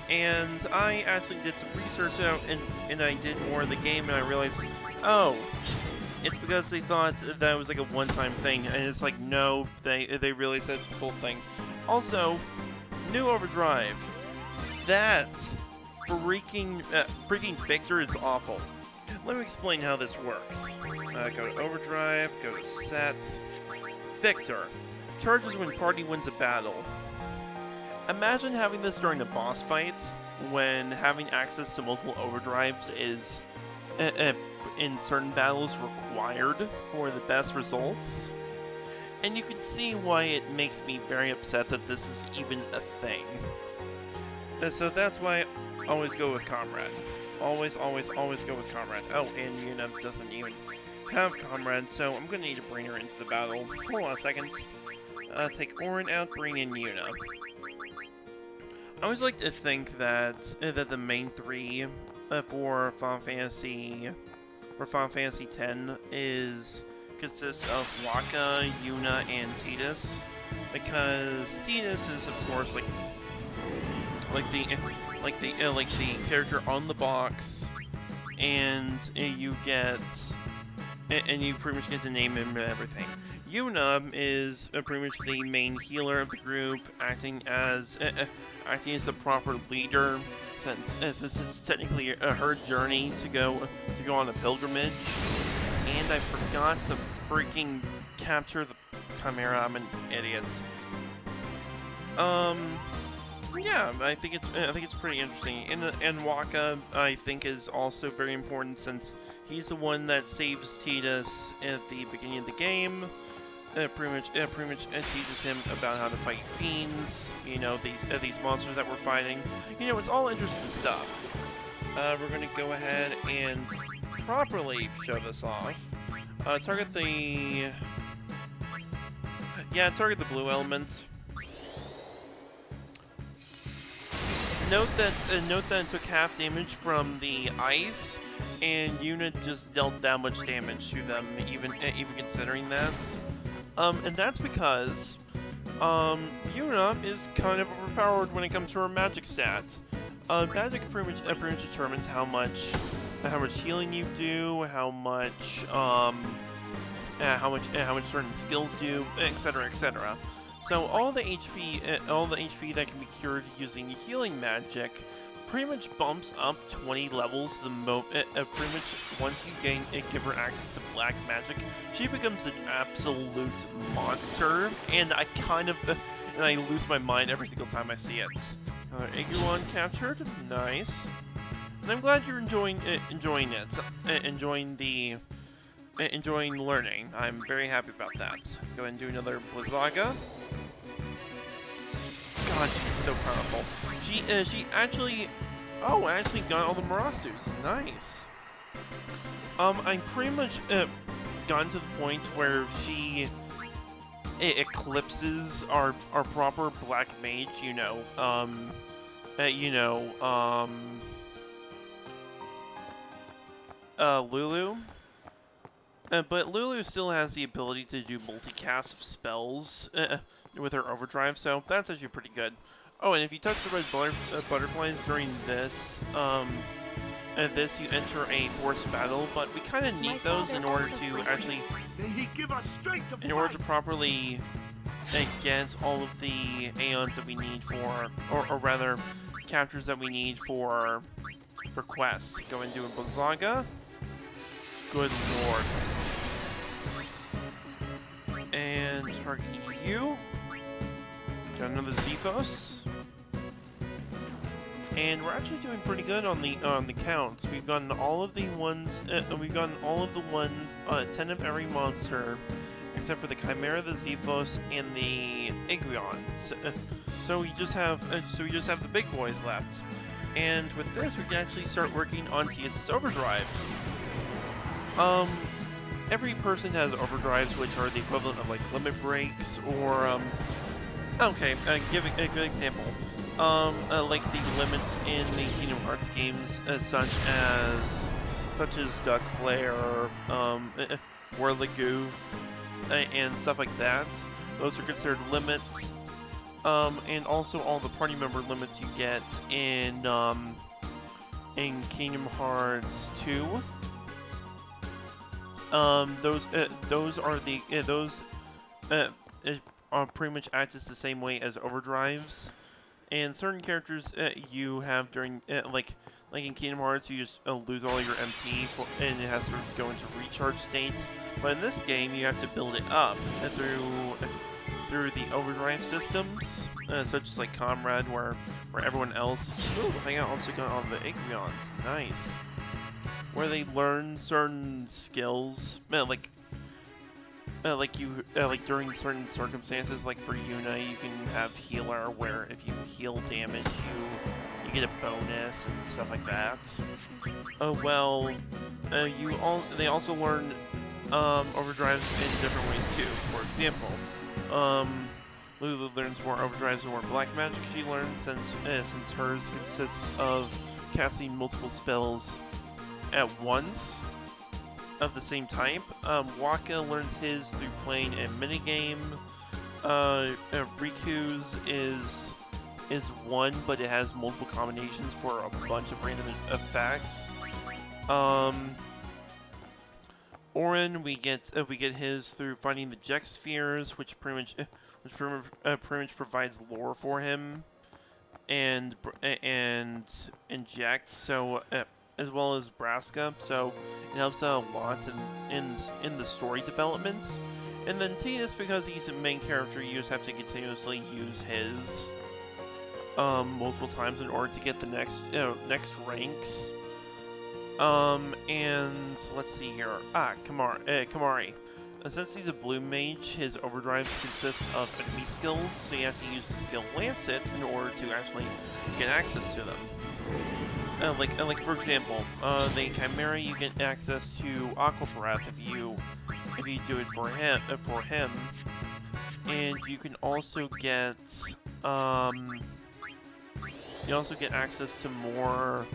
And I actually did some research out, and I did more of the game, and I realized, oh, it's because they thought that was like a one-time thing, and it's like, no, they realized that's the full thing. Also, New Overdrive. That freaking Victor is awful. Let me explain how this works. Go to Overdrive, go to Set. Victor. Charges when party wins a battle. Imagine having this during a boss fight, when having access to multiple overdrives is, in certain battles, required for the best results. And you can see why it makes me very upset that this is even a thing. So that's why I always go with Comrade. Always, always, always go with Comrade. Oh, and Yuna doesn't even have Comrade, so I'm gonna need to bring her into the battle. Hold on a second. Take Orin out, bring in Yuna. I always like to think that the main three for Final Fantasy X consists of Wakka, Yuna, and Tidus, because Tidus is, of course, like the character on the box, and you pretty much get to name him and everything. Yuna is pretty much the main healer of the group, acting as the proper leader, since it's technically her journey to go on a pilgrimage. And I forgot to freaking capture the Chimera. I'm an idiot. Yeah, I think it's pretty interesting. And Wakka, I think, is also very important, since he's the one that saves Tidus at the beginning of the game. Pretty much teaches him about how to fight fiends. You know, these monsters that we're fighting. You know, it's all interesting stuff. We're gonna go ahead and properly show this off. Target the blue element. Note that it took half damage from the ice, and Yuna just dealt that much damage to them, even considering that. And that's because Yuna is kind of overpowered when it comes to her magic stat. Magic pretty much determines how much healing you do, how much certain skills do, etc., etc. So all the HP that can be cured using healing magic pretty much bumps up 20 levels. Pretty much once you give her access to black magic, she becomes an absolute monster, and I lose my mind every single time I see it. Iguan captured, nice. And I'm glad you're enjoying learning. I'm very happy about that. Go ahead and do another Blizzaga. God, she's so powerful. She actually got all the Marasus. Nice. I'm pretty much gotten to the point where she eclipses our proper black mage. Lulu. But Lulu still has the ability to do multicast of spells with her overdrive, so that's actually pretty good. Oh, and if you touch the red butterflies during this, you enter a forced battle, but we kind of need those in order to properly get all of the Aeons that we need for, or rather, captures that we need for quests. Go and do a Blizzaga. Good lord. And target you. Got another Zephos. And we're actually doing pretty good on the counts. We've gotten all of the ones. 10 of every monster, except for the Chimera, the Zephos, and the Iguan. So we just have the big boys left. And with this, we can actually start working on TS's overdrives. Every person has overdrives, which are the equivalent of like limit breaks, or okay, giving a good example. Like the limits in the Kingdom Hearts games, such as Duck Flare, Whirly Goof, and stuff like that. Those are considered limits. And also all the party member limits you get in Kingdom Hearts 2. Those are pretty much act as the same way as overdrives. And certain characters you have during like in Kingdom Hearts, you just lose all your MP and it has to go into recharge state. But in this game, you have to build it up through the overdrive systems, such as like Comrade, where everyone else. Ooh, hang out also got on the Acreons. Nice. Where they learn certain skills, like during certain circumstances, like for Yuna, you can have healer, where if you heal damage, you get a bonus and stuff like that. They also learn overdrives in different ways too. For example, Lulu learns more overdrives and more black magic she learns, since hers consists of casting multiple spells at once of the same type. Waka learns his through playing a minigame. Riku's is one, but it has multiple combinations for a bunch of random effects. Orin, we get his through finding the Jex spheres, which pretty much provides lore for him, and inject. So as well as Braska, so it helps out a lot in the story development. And then Tidus, because he's a main character, you just have to continuously use his multiple times in order to get the next ranks. And let's see here. Kamari. Since he's a blue mage, his overdrives consist of enemy skills, so you have to use the skill Lancet in order to actually get access to them. Like for example, the Chimera, you get access to Aqua Breath if you do it for him, and you can also get access to more.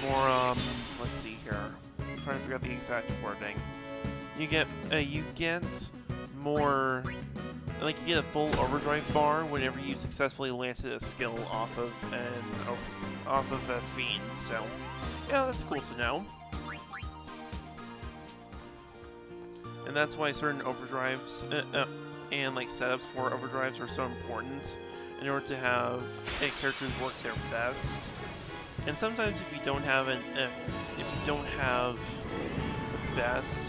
Let's see here. I'm trying to figure out the exact wording. You get more. Like, you get a full overdrive bar whenever you successfully landed a skill off of a fiend. So, yeah, that's cool to know. And that's why certain overdrives and like setups for overdrives are so important in order to have characters work their best. And sometimes if you don't have the best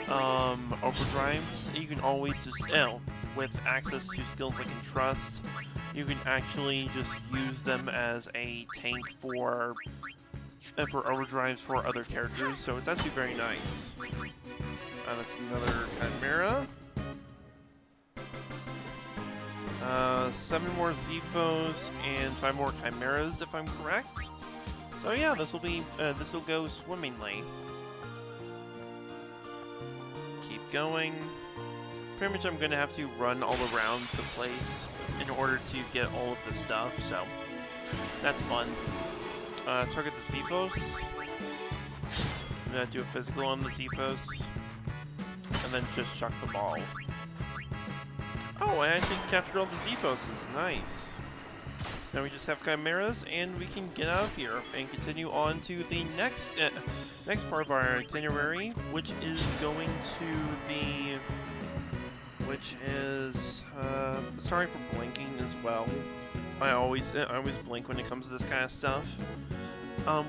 overdrives, you can always just with access to skills like Entrust, you can actually just use them as a tank for overdrives for other characters. So it's actually very nice. That's another Chimera. 7 more Zephos and 5 more Chimeras, if I'm correct. So yeah, this will go swimmingly. Keep going. Pretty much I'm gonna have to run all around the place in order to get all of the stuff, so that's fun. Target the Zephos. I'm gonna do a physical on the Zephos, and then just chuck the ball. Oh, I actually captured all the Zephoses. Nice. Now we just have Chimeras, and we can get out of here and continue on to the next part of our itinerary, which is going to be... sorry for blinking as well. I always blink when it comes to this kind of stuff.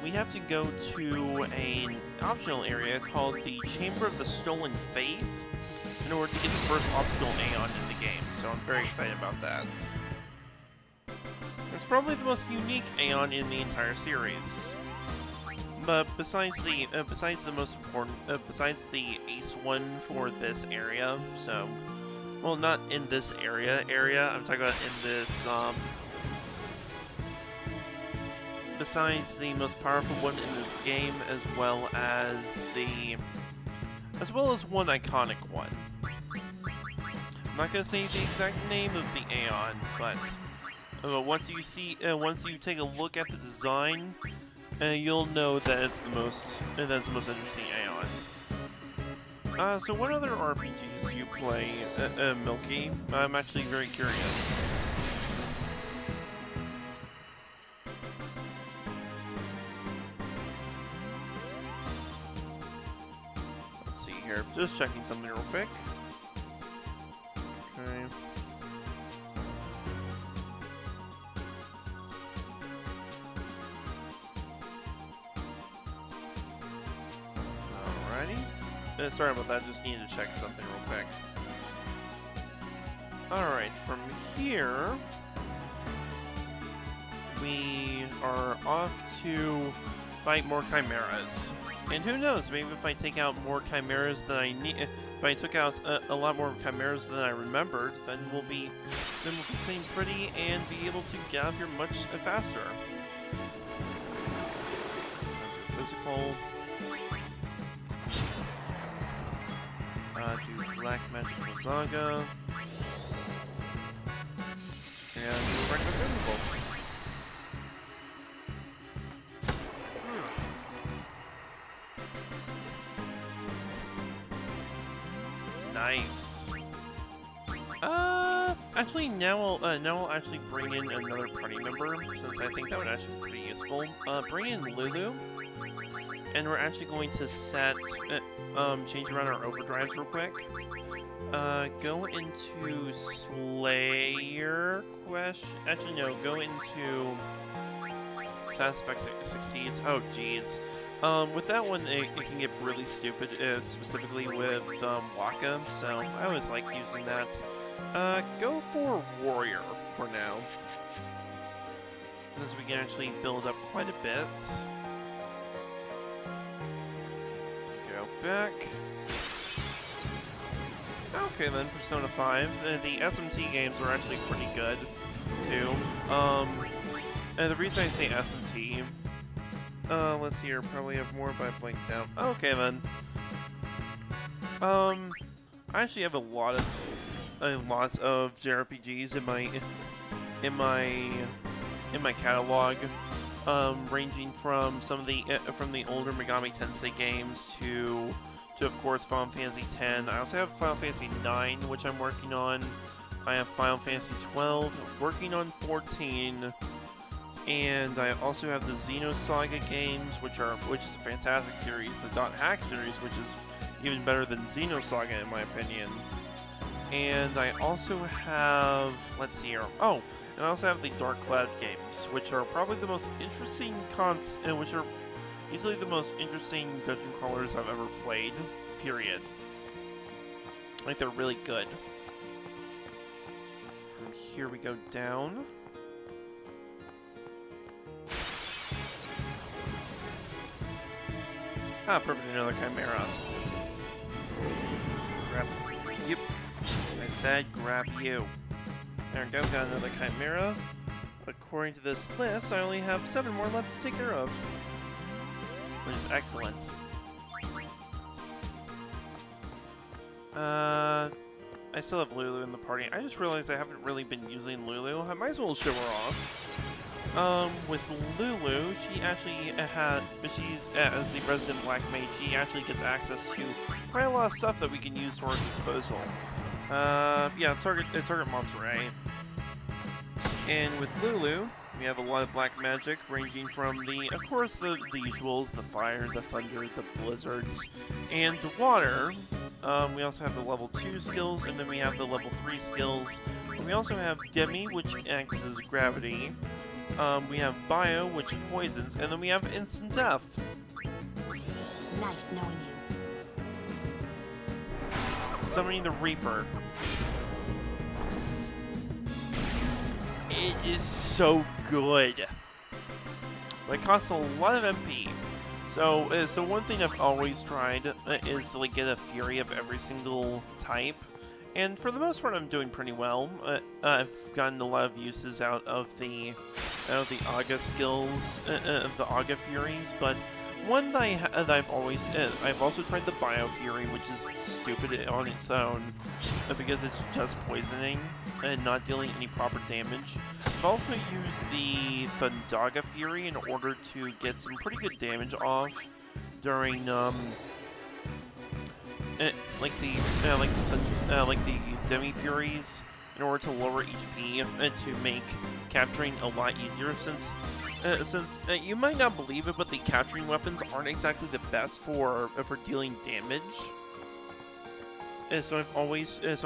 We have to go to an optional area called the Chamber of the Stolen Fayth in order to get the first optional Aeon in the game, so I'm very excited about that. It's probably the most unique Aeon in the entire series. But besides the Ace one for this area, so... Well, not in this area, I'm talking about in this, besides the most powerful one in this game, as well as one iconic one. I'm not gonna say the exact name of the Aeon, but once you take a look at the design, you'll know that it's the most interesting Aeon. So what other RPGs do you play, Milky? I'm actually very curious. Let's see here, just checking something real quick. Okay. Alrighty. Sorry about that, just needed to check something real quick. Alright, from here, we are off to fight more chimeras. And who knows, maybe if I take out more chimeras than I need, if I took out a lot more chimeras than I remembered, then we'll be sitting pretty and be able to get out of here much faster. Physical. Do Black Magical Zaga. And do regular physical. Nice. Actually, now I'll actually bring in another party member, since I think that would actually be pretty useful. Bring in Lulu, and we're actually going to set, change around our overdrives real quick. Go into Slayer question. Actually, no, go into FFX succeeds. Oh, jeez. With that one, it can get really stupid, specifically with Waka, so I always like using that. Go for Warrior for now, because we can actually build up quite a bit. Go back. Okay then, Persona 5. The SMT games are actually pretty good, too. And the reason I say SMT... let's see here, probably have more by blanked out. Okay then. I actually have a lot of JRPGs in my catalog, ranging from some of the older Megami Tensei games to of course Final Fantasy X. I also have Final Fantasy IX, which I'm working on. I have Final Fantasy XII, working on 14. And I also have the Xenosaga games, which is a fantastic series. The Dot Hack series, which is even better than Xenosaga in my opinion. And I also have, let's see here. Oh, and I also have the Dark Cloud games, which are probably the most interesting which are easily the most interesting dungeon crawlers I've ever played. Period. I think they're really good. From here we go down. Ah, perfect, another Chimera. Grab. Yep. I said grab you. There we go, got another Chimera. According to this list, I only have 7 more left to take care of. Which is excellent. I still have Lulu in the party. I just realized I haven't really been using Lulu. I might as well show her off. With Lulu, she actually she's, as the resident black mage, she actually gets access to quite a lot of stuff that we can use to our disposal. Yeah, target monster A. And with Lulu, we have a lot of black magic, ranging from of course, the usuals, the fire, the thunder, the blizzards, and the water. We also have the level 2 skills, and then we have the level 3 skills. And we also have Demi, which acts as gravity. We have Bio, which poisons, and then we have Instant Death. Nice knowing you. Summoning the Reaper. It is so good. But it costs a lot of MP. So one thing I've always tried is to get a Fury of every single type. And for the most part, I'm doing pretty well. I've gotten a lot of uses out of the Aga skills, of the Aga Furies, but one that I've also tried the Bio Fury, which is stupid on its own, because it's just poisoning and not dealing any proper damage. I've also used the Thundaga Fury in order to get some pretty good damage off during like the Demi Furies, in order to lower HP to make capturing a lot easier. Since you might not believe it, but the capturing weapons aren't exactly the best for dealing damage. So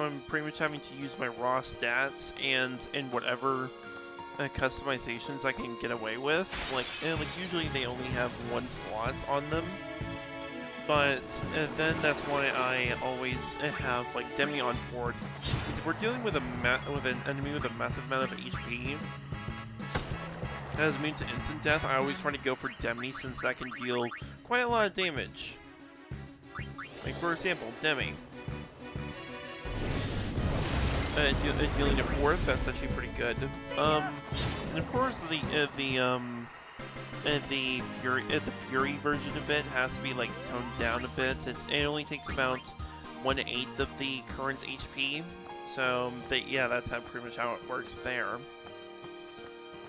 I'm pretty much having to use my raw stats and whatever customizations I can get away with. Like usually they only have one slot on them. But then that's why I always have like Demi on board. If we're dealing with an enemy with a massive amount of HP that is immune to instant death, I always try to go for Demi, since that can deal quite a lot of damage. Like for example, Demi. Dealing a fourth, that's actually pretty good. And of course the Fury version of it has to be like toned down a bit. It only takes about 1/8 of the current HP, so yeah, that's pretty much how it works there.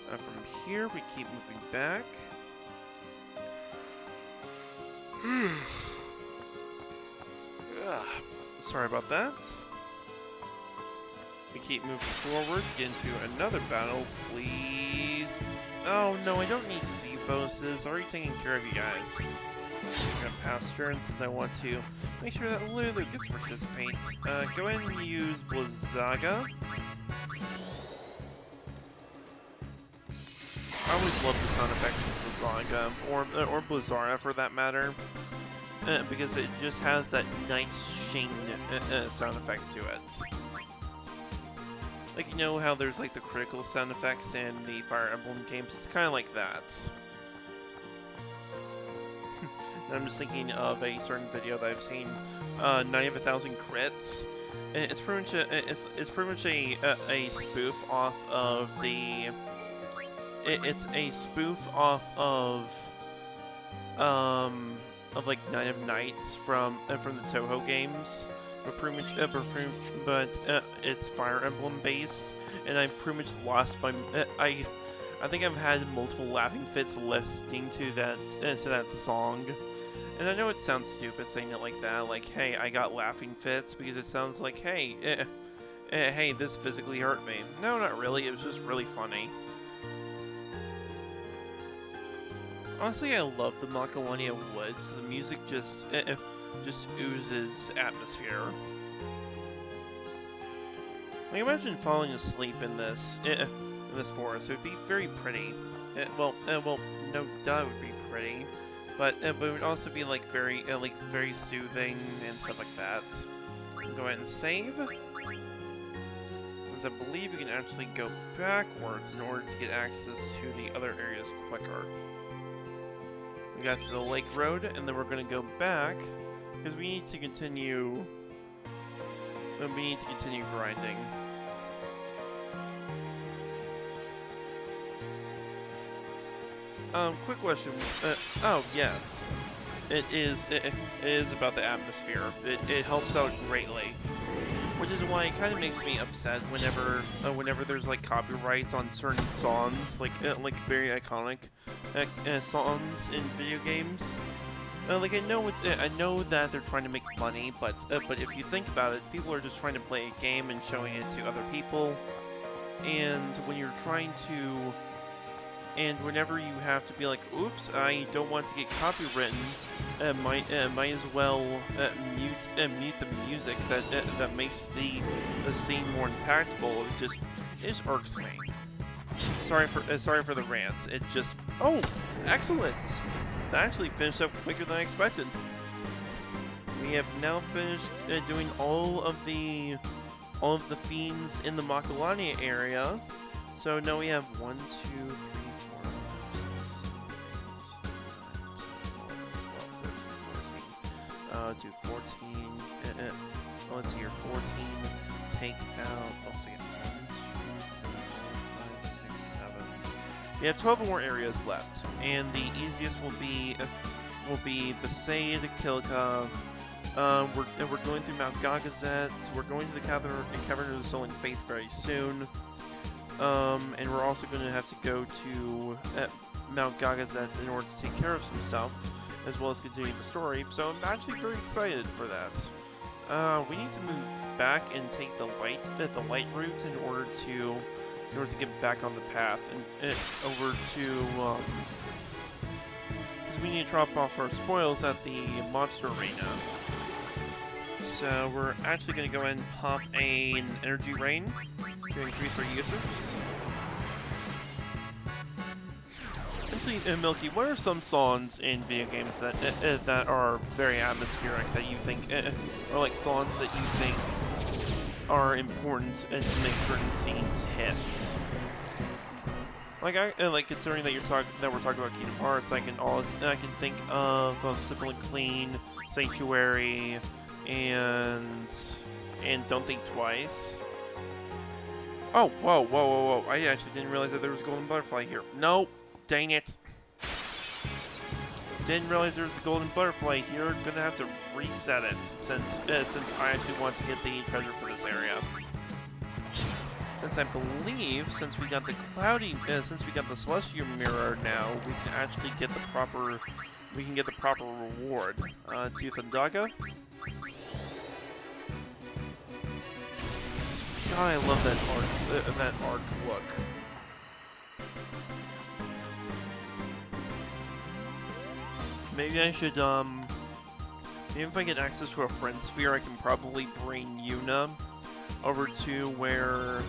From here, we keep moving back. Sorry about that. We keep moving forward, get into another battle, please. Oh no, I don't need Zephoses. Already taking care of you guys. I'm gonna pass turn since I want to make sure that Lulu gets to participate. Go ahead and use Blizzaga. I always love the sound effect of Blizzaga, or Blizzara for that matter, because it just has that nice shing sound effect to it. Like, you know how there's like the critical sound effects in the Fire Emblem games? It's kind of like that. I'm just thinking of a certain video that I've seen, 9 of 1,000 crits. It's pretty much a spoof off of the. It's a spoof off of like 9 of Nights from the Toho games. But it's Fire Emblem based, and I'm pretty much lost my. I think I've had multiple laughing fits listening to that song, and I know it sounds stupid saying it like that. Like, hey, I got laughing fits, because it sounds like, hey, hey, this physically hurt me. No, not really. It was just really funny. Honestly, I love the Macalania woods. The music just oozes atmosphere. Like, imagine falling asleep in this forest. It would be very pretty. Well, no doubt it would be pretty, but it would also be like very soothing and stuff like that. Go ahead and save, since I believe you can actually go backwards in order to get access to the other areas quicker. We got to the lake road, and then we're going to go back, because we need to continue grinding. Quick question. Oh, yes. It is about the atmosphere. It helps out greatly. Which is why it kind of makes me upset whenever there's like copyrights on certain songs, like very iconic songs in video games. Like I know that they're trying to make money, but if you think about it, people are just trying to play a game and showing it to other people. And when you're trying to, and whenever you have to be like, oops, I don't want to get copywritten, might as well mute the music that makes the scene more impactful. It just irks me. Sorry for the rants. It just, oh, excellent. That actually finished up quicker than I expected. We have now finished doing all of the fiends in the Macalania area. So now we have 1, 2, 3, 4, 5, 6, 7, 8, 9, 10, 11, 12, 13, 14. Do 14. Oh, let's see here. 14. Take out. Let's see. 1, 2, 4, 5, 6, 7. We have 12 more areas left, and the easiest will be Besaid, Kilka. We're going through Mount Gagazet. We're going to the Cavern of the Soul Fayth very soon. And we're also going to have to go to Mount Gagazet in order to take care of some stuff, as well as continue the story. So I'm actually very excited for that. We need to move back and take the light route in order to get back on the path and over to because we need to drop off our spoils at the monster arena. So we're actually going to go ahead and pop an energy rain to increase our usage. Actually, Milky, what are some songs in video games that are very atmospheric that you think, or like songs that you think are important to make certain scenes hit? Like considering that we're talking about Kingdom Hearts, I can think of Simple and Clean, Sanctuary, and Don't Think Twice. Oh, whoa! I actually didn't realize that there was a golden butterfly here. Nope. Dang it. Didn't realize there was a golden butterfly here. Gonna have to reset it since I actually want to get the treasure for this area. Since I believe, since we got the celestial mirror now, we can actually get the proper reward. Tooth and Daga. God, I love that arc look. Maybe I should, maybe if I get access to a friend sphere, I can probably bring Yuna over to where,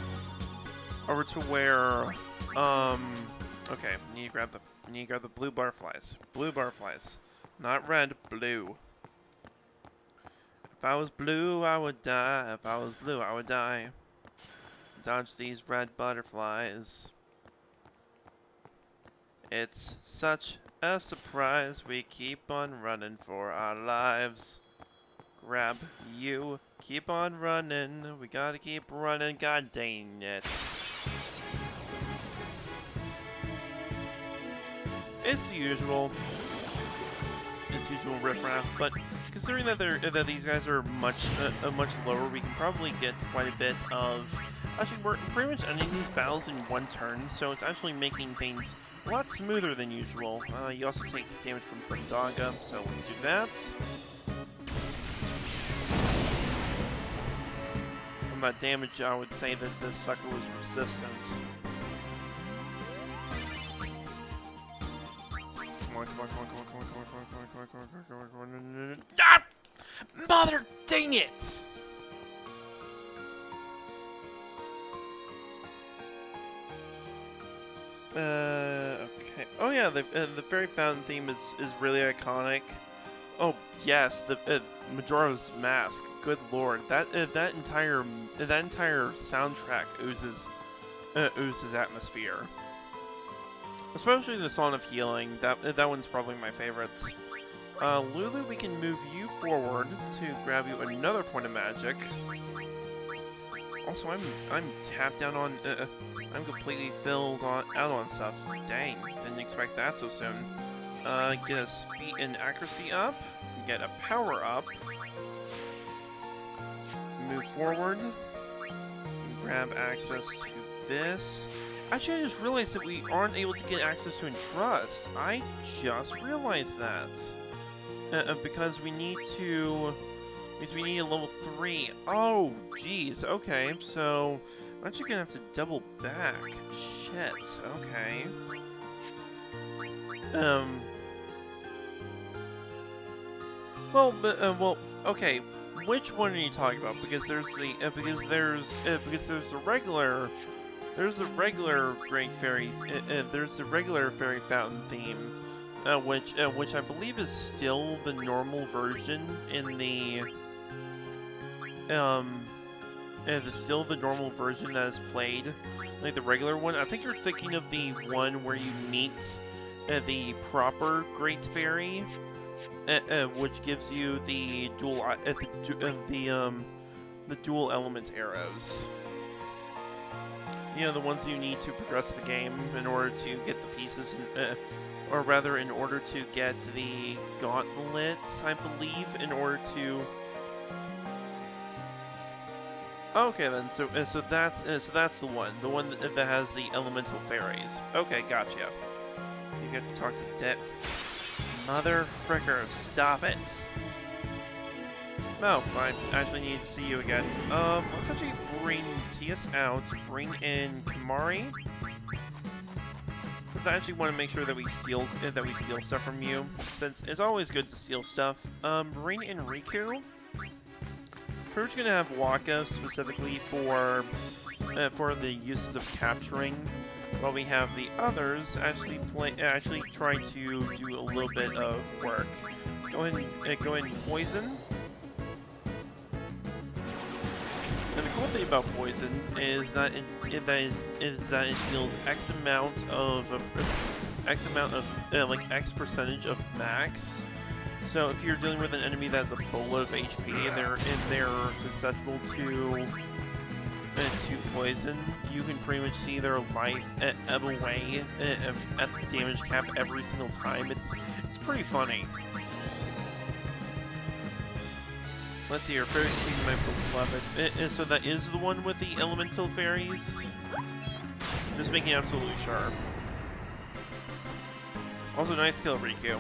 okay, need to grab the blue butterflies. Blue butterflies. Not red, blue. If I was blue, I would die. If I was blue, I would die. Dodge these red butterflies. It's such a surprise, we keep on running for our lives. Grab you, keep on running, we gotta keep running, god dang it. It's the usual riffraff, but considering that these guys are much lower, we can probably get quite a bit of. Actually, we're pretty much ending these battles in one turn, so it's actually making things a lot smoother than usual. You also take damage from Thundaga, so let's do that. From that damage, I would say that this sucker was resistant. Come on. Ah! Mother dang it! Okay. Oh yeah, the Fairy Fountain theme is really iconic. Oh yes, the Majora's Mask. Good lord, that entire soundtrack oozes atmosphere. Especially the Song of Healing. That one's probably my favorite. Lulu, we can move you forward to grab you another point of magic. Also, I'm tapped down on. I'm completely filled out on stuff. Dang, didn't expect that so soon. Get a speed and accuracy up. Get a power up. Move forward. Grab access to this. Actually, I just realized that we aren't able to get access to Entrust. I just realized that. Because we need to. Because we need a level 3. Oh, jeez. Okay, so I'm actually gonna have to double back. Shit. Okay. Well, okay. Which one are you talking about? Because there's the there's the regular Great Fairy there's the regular Fairy Fountain theme, which I believe is still the normal version in the is still the normal version that is played, like the regular one. I think you're thinking of the one where you meet the proper Great Fairy, which gives you the the dual element arrows. You know, the ones you need to progress the game in order to get the pieces, or rather, in order to get the gauntlets, I believe, in order to. Okay then, so that's the one that has the elemental fairies. Okay, gotcha. You get to talk to Dead. Mother fricker, stop it. No, I actually need to see you again. Let's actually bring Tias out, bring in Kamari. Because I actually want to make sure that we steal stuff from you, since it's always good to steal stuff. Bring in Riku. We're just gonna have Waka specifically for the uses of capturing, while we have the others actually try to do a little bit of work. Go ahead and poison. And the cool thing about poison is that it deals X amount of like X percentage of max. So if you're dealing with an enemy that has a full of HP and they're susceptible to poison, you can pretty much see their life ebb away at the damage cap every single time. It's pretty funny. Let's see here, Fairy Queen, my beloved. So that is the one with the elemental fairies? Just making absolutely sure. Also, nice kill, Riku.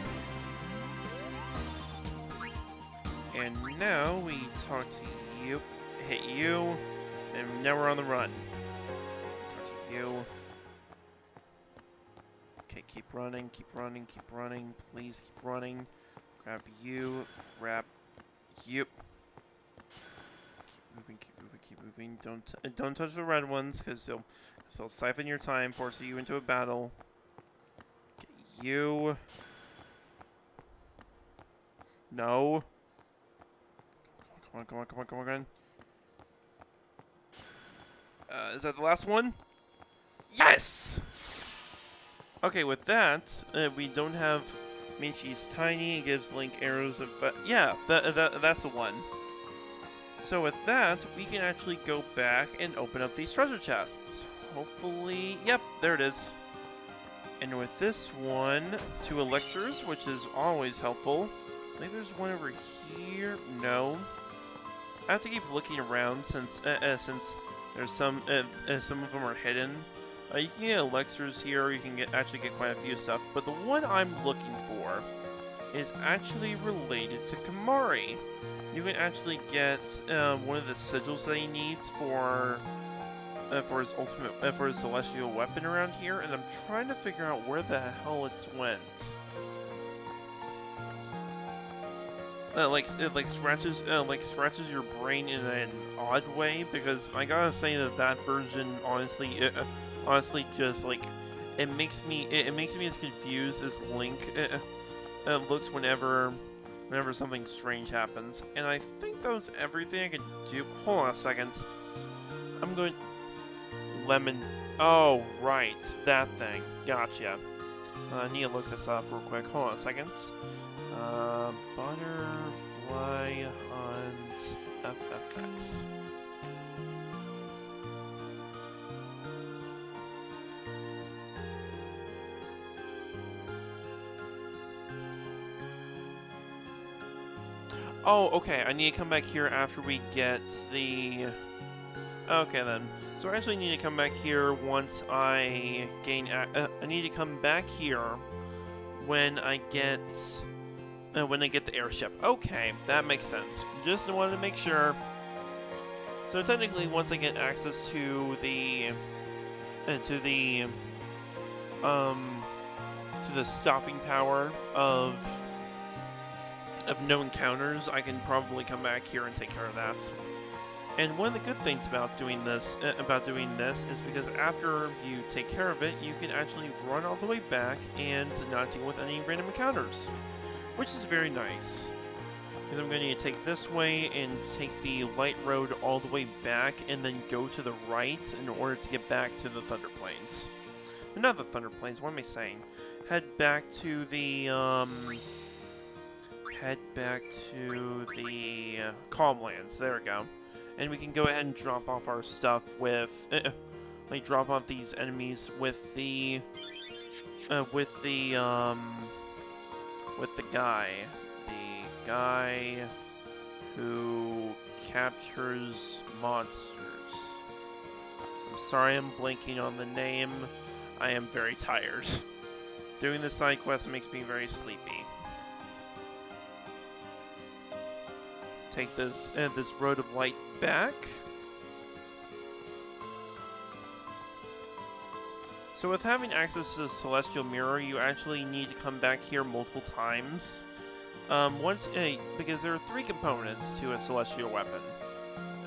And now we talk to you, hit you, and now we're on the run. Talk to you. Okay, keep running, please keep running. Grab you, grab you. Keep moving. Don't touch the red ones, because they'll siphon your time, force you into a battle. Get you. No. Come on. Is that the last one? Yes! Okay, with that, we don't have Michi's tiny. It gives Link arrows of... yeah, that's the one. So with that, we can actually go back and open up these treasure chests. Hopefully... Yep, there it is. And with this one, 2 elixirs, which is always helpful. I think there's one over here. No. I have to keep looking around since there's some of them are hidden. You can get elixirs here. You can actually get quite a few stuff. But the one I'm looking for is actually related to Kamari. You can actually get one of the sigils that he needs for his celestial weapon around here, and I'm trying to figure out where the hell it's went. Like scratches your brain in an odd way, because I gotta say that version honestly just like it makes me as confused as Link looks whenever something strange happens. And I think that was everything I could do. Hold on a second. I'm going lemon. Oh right, that thing. Gotcha. I need to look this up real quick. Hold on a second. Butterfly Hunt FFX. Oh, okay, I need to come back here after we get the... Okay, then. So I actually need to come back here once I gain... I need to come back here when I get the airship. Okay, that makes sense. Just wanted to make sure. So technically, once I get access to the stopping power of no encounters, I can probably come back here and take care of that. And one of the good things about doing this is because after you take care of it, you can actually run all the way back and not deal with any random encounters, which is very nice. Because I'm going to need to take this way and take the light road all the way back and then go to the right in order to get back to the Thunder Plains. Not the Thunder Plains, what am I saying? Head back to the Calmlands, there we go. and we can go ahead and drop off our stuff with, like drop off these enemies with the guy who captures monsters. I'm sorry I'm blanking on the name. I am very tired. Doing this side quest makes me very sleepy. Take this road of light back. So with having access to the Celestial Mirror, you actually need to come back here multiple times. Because there are 3 components to a Celestial Weapon.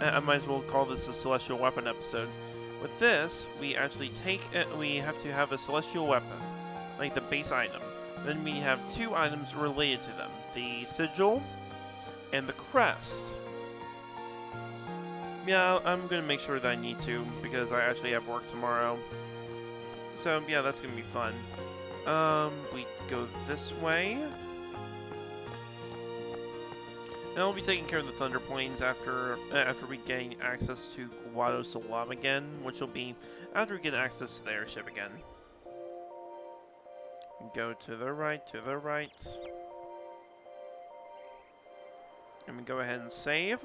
I might as well call this a Celestial Weapon episode. With this, we actually we have to have a Celestial Weapon, like the base item. Then we have 2 items related to them, the Sigil and the Crest. Yeah, I'm gonna make sure that I need to, because I actually have work tomorrow. So yeah, that's gonna be fun. We go this way. And I'll be taking care of the Thunder Plains after we gain access to Guado Salam again, which will be after we get access to the airship again. Go to the right, and we go ahead and save,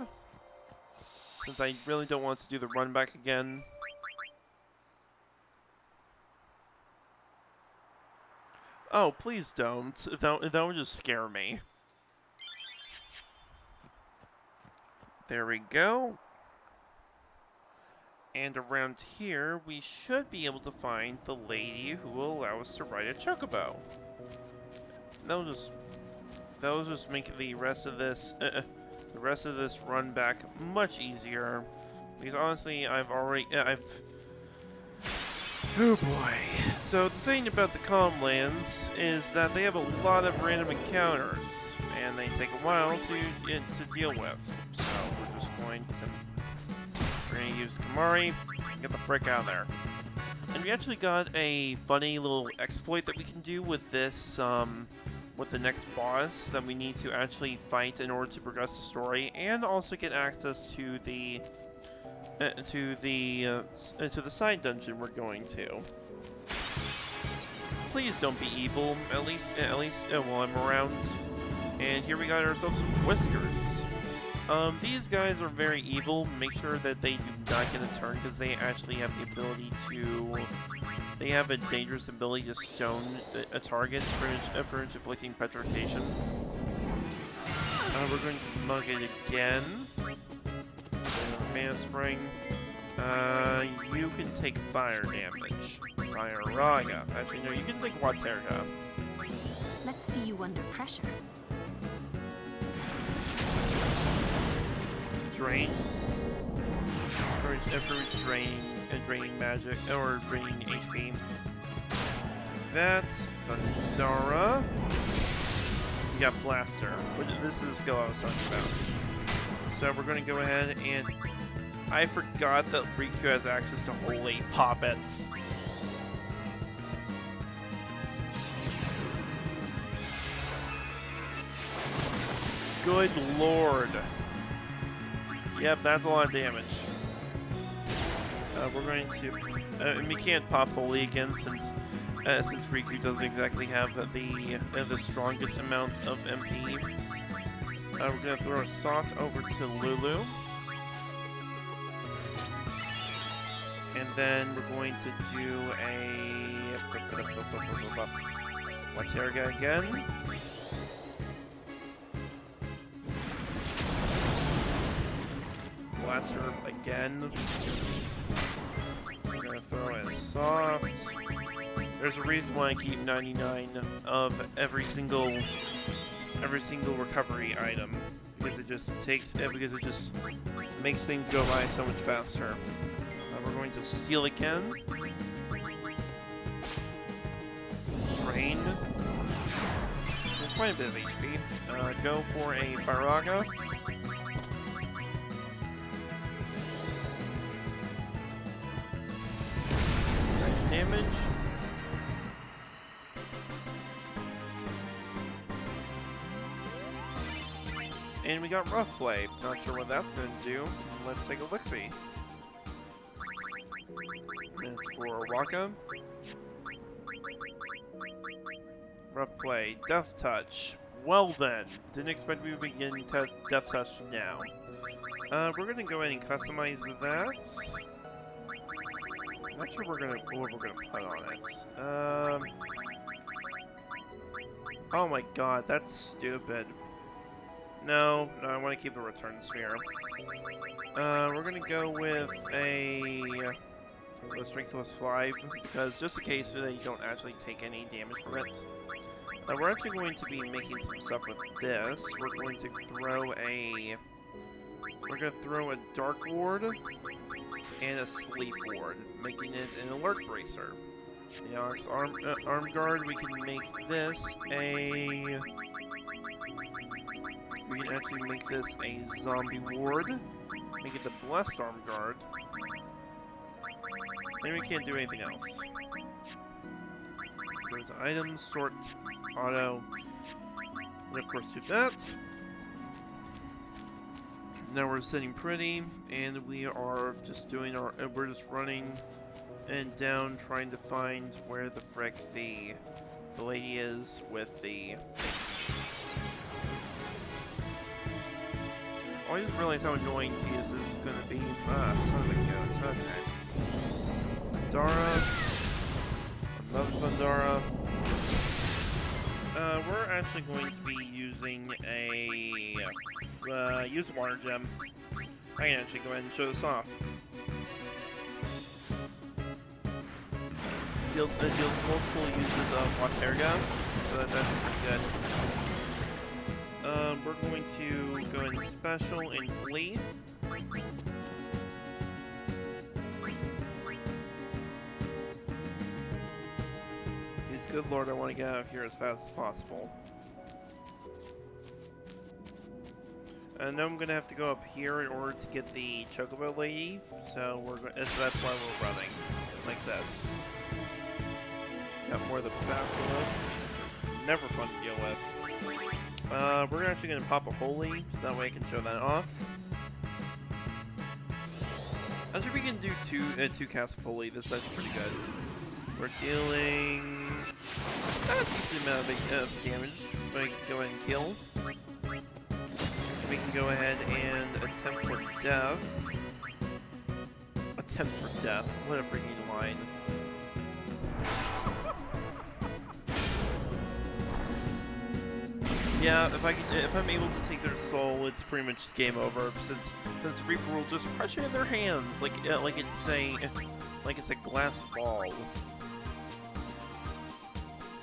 since I really don't want to do the run back again. Oh, please don't. That would just scare me. There we go. And around here, we should be able to find the lady who will allow us to ride a chocobo. That'll just make the rest of this run back much easier. Because honestly, oh boy. So the thing about the Calm Lands is that they have a lot of random encounters, and they take a while to deal with. So we're just going to use Kamari and get the frick out of there. And we actually got a funny little exploit that we can do with this, with the next boss that we need to actually fight in order to progress the story, and also get access to the side dungeon we're going to. Please don't be evil, at least while I'm around. And here we got ourselves some whiskers. These guys are very evil. Make sure that they do not get a turn, because they actually have the ability to... They have a dangerous ability to stone a target for inflicting petrification. We're going to mug it again. Mana Spring. You can take fire damage. Fire Raga. Actually, no, you can take Waterga. Let's see you under pressure. Drain. For draining magic, or draining HP. That. Thundara. You got Blaster. This is the skill I was talking about. So we're going to go ahead and... I forgot that Riku has access to Holy Poppets. Good lord. Yep, that's a lot of damage. We're going to... and we can't pop Holy again since Riku doesn't exactly have the strongest amount of MP. We're going to throw a sock over to Lulu. And then we're going to do a... Waterga again. Blaster again. We're going to throw a soft. There's a reason why I keep 99 of every single recovery item. Because it just makes things go by so much faster. We're going to steal again. Drain. There's quite a bit of HP. Go for a Baraga. Nice damage. And we got rough play. Not sure what that's going to do. Let's take a look-see. And it's for Waka. Rough play. Death touch. Well then. Didn't expect we would be getting death touch now. We're going to go ahead and customize that. Not sure what we're gonna put on it. Oh my god, that's stupid. No, I want to keep the return sphere. We're gonna go with a strength plus 5, because just in case that you don't actually take any damage from it. We're actually going to be making some stuff with this. We're going to throw a dark ward and a sleep ward, making it an alert bracer. The Onyx arm guard, we can make this a... We can actually make this a zombie ward, make it the blessed arm guard, and we can't do anything else. Go to items, sort, auto, and of course do that. Now we're sitting pretty, and we are just doing we're just running and down trying to find where the frick the lady is with the... Oh, I just realized how annoying TS is going to be. Ah, son of a goat. Okay. Pandara. Another Pandara. We're actually going to be using use a water gem. I can actually go ahead and show this off. Deals multiple uses of Waterga, so that's actually pretty good. We're going to go in special and flee. Please, good lord, I want to get out of here as fast as possible. And now I'm gonna have to go up here in order to get the Chocobo lady. So that's why we're running like this. Got more of the basilisks, which are never fun to deal with. We're actually gonna pop a holy, so that way I can show that off. I'm sure we can do two casts of holy. This side's pretty good. We're dealing a decent amount of damage, but I can go ahead and kill. We can go ahead and attempt for death. Attempt for death. What a freaking line. Yeah, if I'm able to take their soul, it's pretty much game over. Since Reaper will just crush it in their hands, like it's a glass ball,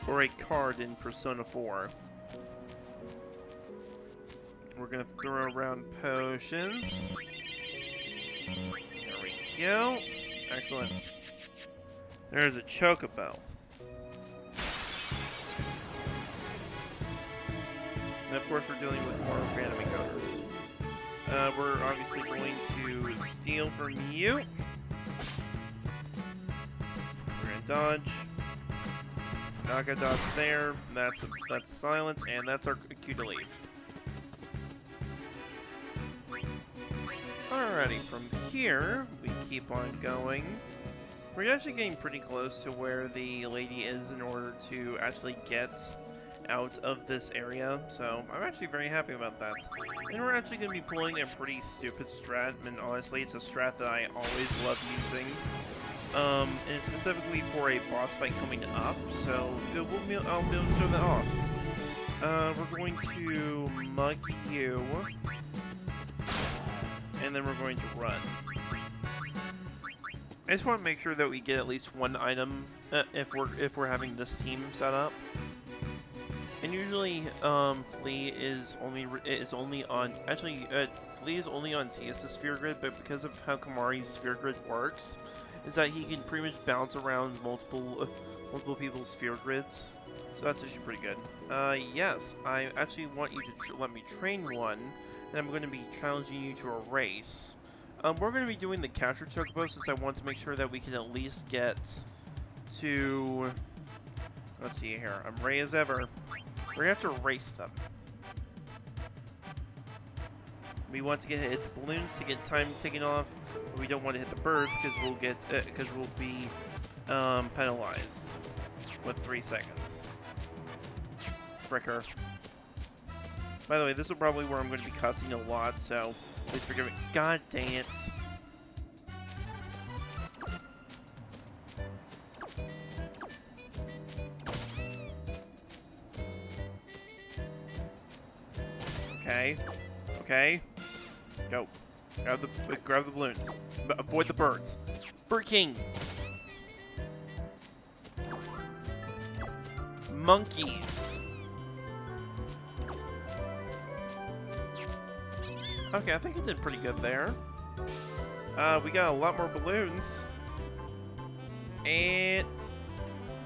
or a card in Persona 4. We're gonna throw around potions. There we go. Excellent. There's a Chocobo. And of course we're dealing with more random encounters. We're obviously going to steal from you. We're gonna dodge. Not gonna dodge there. That's a silence, and that's our cue to leave. Alrighty, from here, we keep on going. We're actually getting pretty close to where the lady is in order to actually get out of this area, so I'm actually very happy about that. And we're actually going to be pulling a pretty stupid strat, and honestly, it's a strat that I always love using. And it's specifically for a boss fight coming up, so I'll be able to show that off. We're going to mug you. And then we're going to run. I just want to make sure that we get at least one item if we're having this team set up. And usually, Flea is only on TS's sphere grid, but because of how Kamari's sphere grid works, is that he can pretty much bounce around multiple people's sphere grids. So that's actually pretty good. Yes, I actually want you to let me train one. And I'm going to be challenging you to a race. We're going to be doing the capture chocobo since I want to make sure that we can at least get to... Let's see here. I'm ready as ever. We're going to have to race them. We want to hit the balloons to get time taken off. But we don't want to hit the birds because we'll be penalized with 3 seconds. Fricker. By the way, this is probably where I'm going to be cussing a lot, so please forgive me. God dang it. Okay. Okay. Go. Grab the balloons. Avoid the birds. Freaking monkeys. Okay, I think it did pretty good there. We got a lot more balloons. And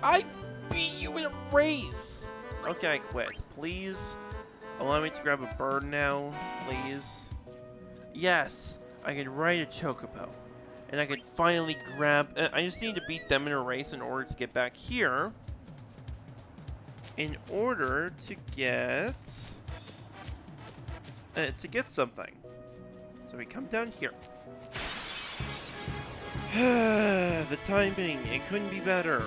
I beat you in a race. Okay, I quit. Please allow me to grab a bird now, please. Yes, I can ride a chocobo. And I can finally grab... I just need to beat them in a race in order to get back here. In order to get... something. So we come down here. The timing, it couldn't be better.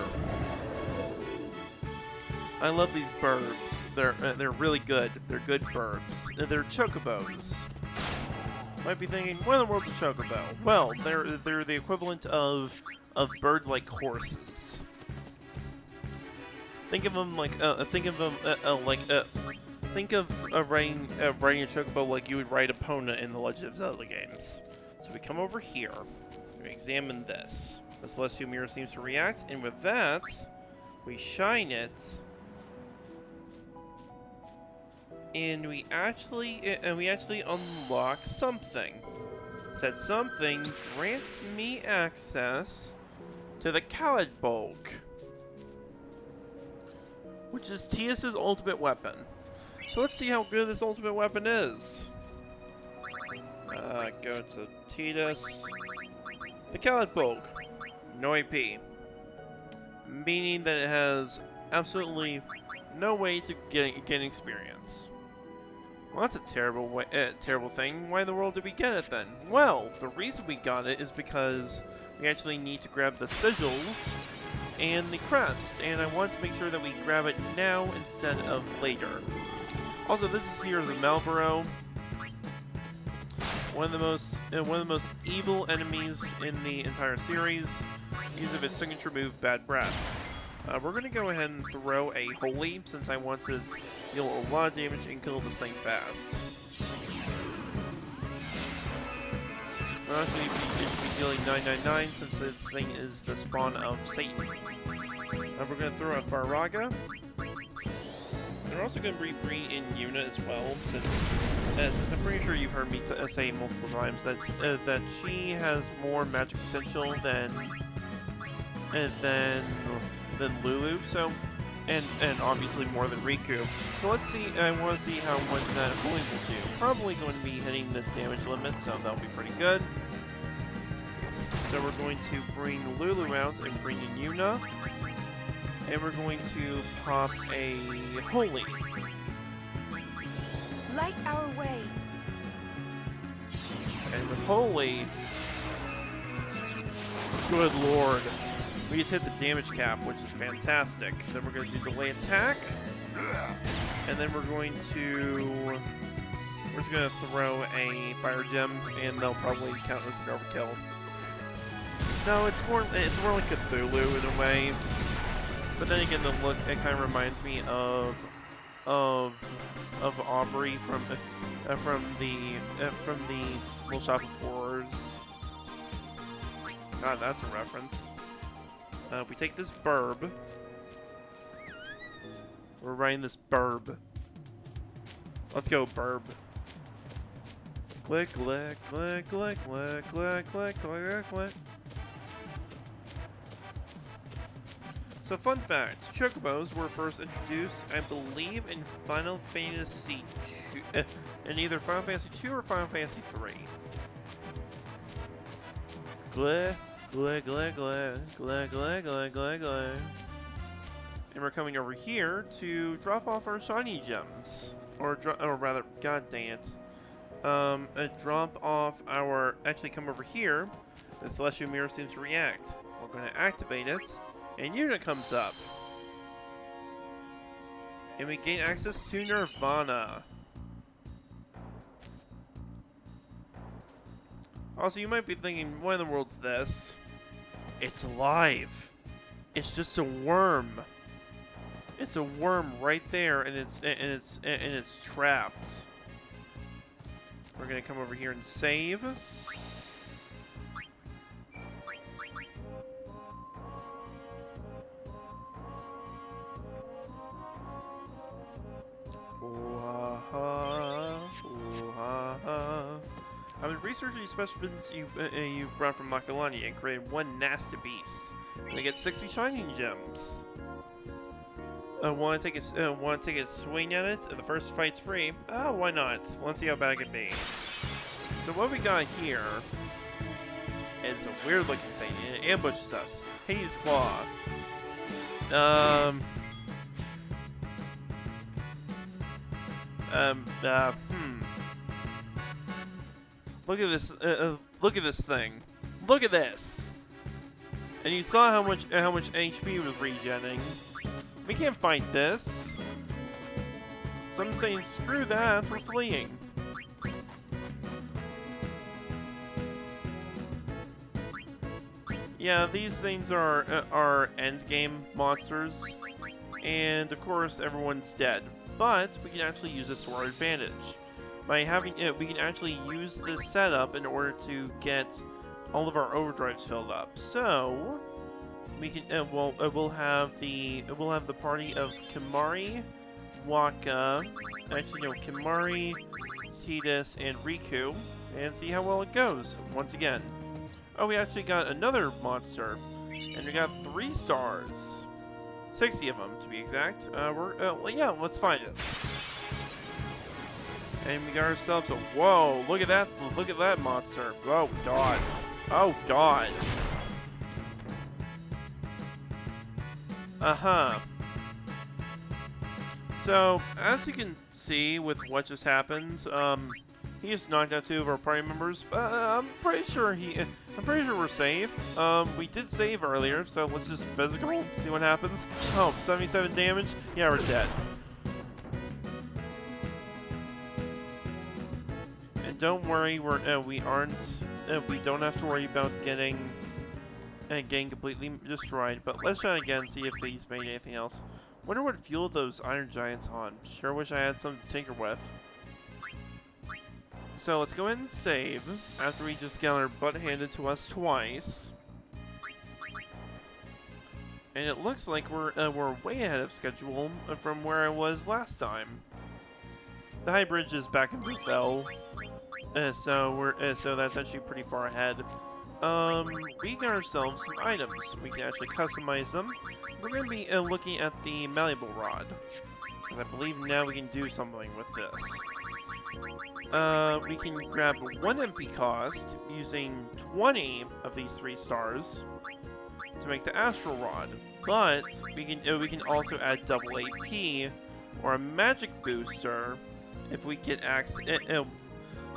I love these burbs. They're really good. They're good burbs. They're chocobos. Might be thinking, what in the world's a chocobo? Well, they're the equivalent of bird-like horses. Think of them like think of riding a chocobo like you would ride Epona in the Legend of Zelda games. So we come over here, we examine this. The celestial mirror seems to react, and with that, we shine it, and we actually unlock something. Said something grants me access to the Bulk, which is Tias's ultimate weapon. So let's see how good this ultimate weapon is. Go to Titus. The Bulk, no AP, meaning that it has absolutely no way to gain experience. Well, that's a terrible thing. Why in the world did we get it then? Well, the reason we got it is because we actually need to grab the sigils and the crest, and I want to make sure that we grab it now instead of later. Also, this is here the Malboro, one of the most evil enemies in the entire series. Use of its signature move, Bad Breath. We're going to go ahead and throw a Holy, since I want to deal a lot of damage and kill this thing fast. Honestly, it should be dealing 999, since this thing is the spawn of Satan. We're going to throw a Faraga. And we're also going to bring in Yuna as well, since I'm pretty sure you've heard me say multiple times that she has more magic potential than Lulu, so and obviously more than Riku. So let's see. I want to see how much that Holy will do. Probably going to be hitting the damage limit, so that'll be pretty good. So we're going to bring Lulu out and bring in Yuna, and we're going to pop a Holy. Light our way. And with Holy, good lord. We just hit the damage cap, which is fantastic. Then we're going to do delay attack. And then we're just going to throw a fire gem, and they'll probably count as an overkill. No, it's more like Cthulhu in a way. But then again, the look, it kind of reminds me of Aubrey from the Little Shop of Horrors. God, that's a reference. We take this burb. We're riding this burb. Let's go, burb. Click, click, click, click, click, click, click, click, click. So, fun fact: chocobos were first introduced, I believe, in Final Fantasy II, in either Final Fantasy II or Final Fantasy III. Click. Glare, glare, glare, glare, glare, glare, glare, glare. And we're coming over here to drop off our shiny gems. Or rather, god dang it. drop off our... Actually, come over here. The Celestial Mirror seems to react. We're going to activate it, and unit comes up. And we gain access to Nirvana. Also, you might be thinking, what in the world's this? It's alive. It's just a worm. It's a worm right there, and it's trapped. We're gonna come over here and save. I've been researching specimens you've brought from Macalania and created one nasty beast. And I get 60 shining gems. Want to take a swing at it? The first fight's free. Oh, why not? Let's see how bad it can be. So what we got here is a weird-looking thing, and it ambushes us. Hades Claw. Look at this. Look at this thing. Look at this. And you saw how much HP was regenerating. We can't fight this. So I'm saying, screw that. We're fleeing. Yeah, these things are endgame monsters, and of course everyone's dead. But we can actually use this to our advantage. By having it, we can actually use this setup in order to get all of our overdrives filled up. So we can we'll have the party of Kimari, Waka, actually no, Kimari, Tidus, and Riku, and see how well it goes once again. Oh, we actually got another monster, and we got 3 stars, 60 of them to be exact. Yeah, let's find it. And we got ourselves a... Whoa, look at that monster. Oh, God. Oh, God. Uh-huh. So, as you can see with what just happened, he just knocked out 2 of our party members. I'm pretty sure we're safe. We did save earlier, so let's just physical, see what happens. Oh, 77 damage? Yeah, we're dead. Don't worry, we don't have to worry about getting completely destroyed. But let's try again, see if he's made anything else. Wonder what fueled those iron giants on. Sure wish I had something to tinker with. So let's go ahead and save after we just got our butt handed to us twice. And it looks like we're way ahead of schedule from where I was last time. The high bridge is back in Bell. So that's actually pretty far ahead. We got ourselves some items. We can actually customize them. We're going to be looking at the malleable rod, and I believe now we can do something with this. We can grab 1 MP cost using 20 of these 3 stars to make the astral rod, but we can also add double AP or a magic booster if we get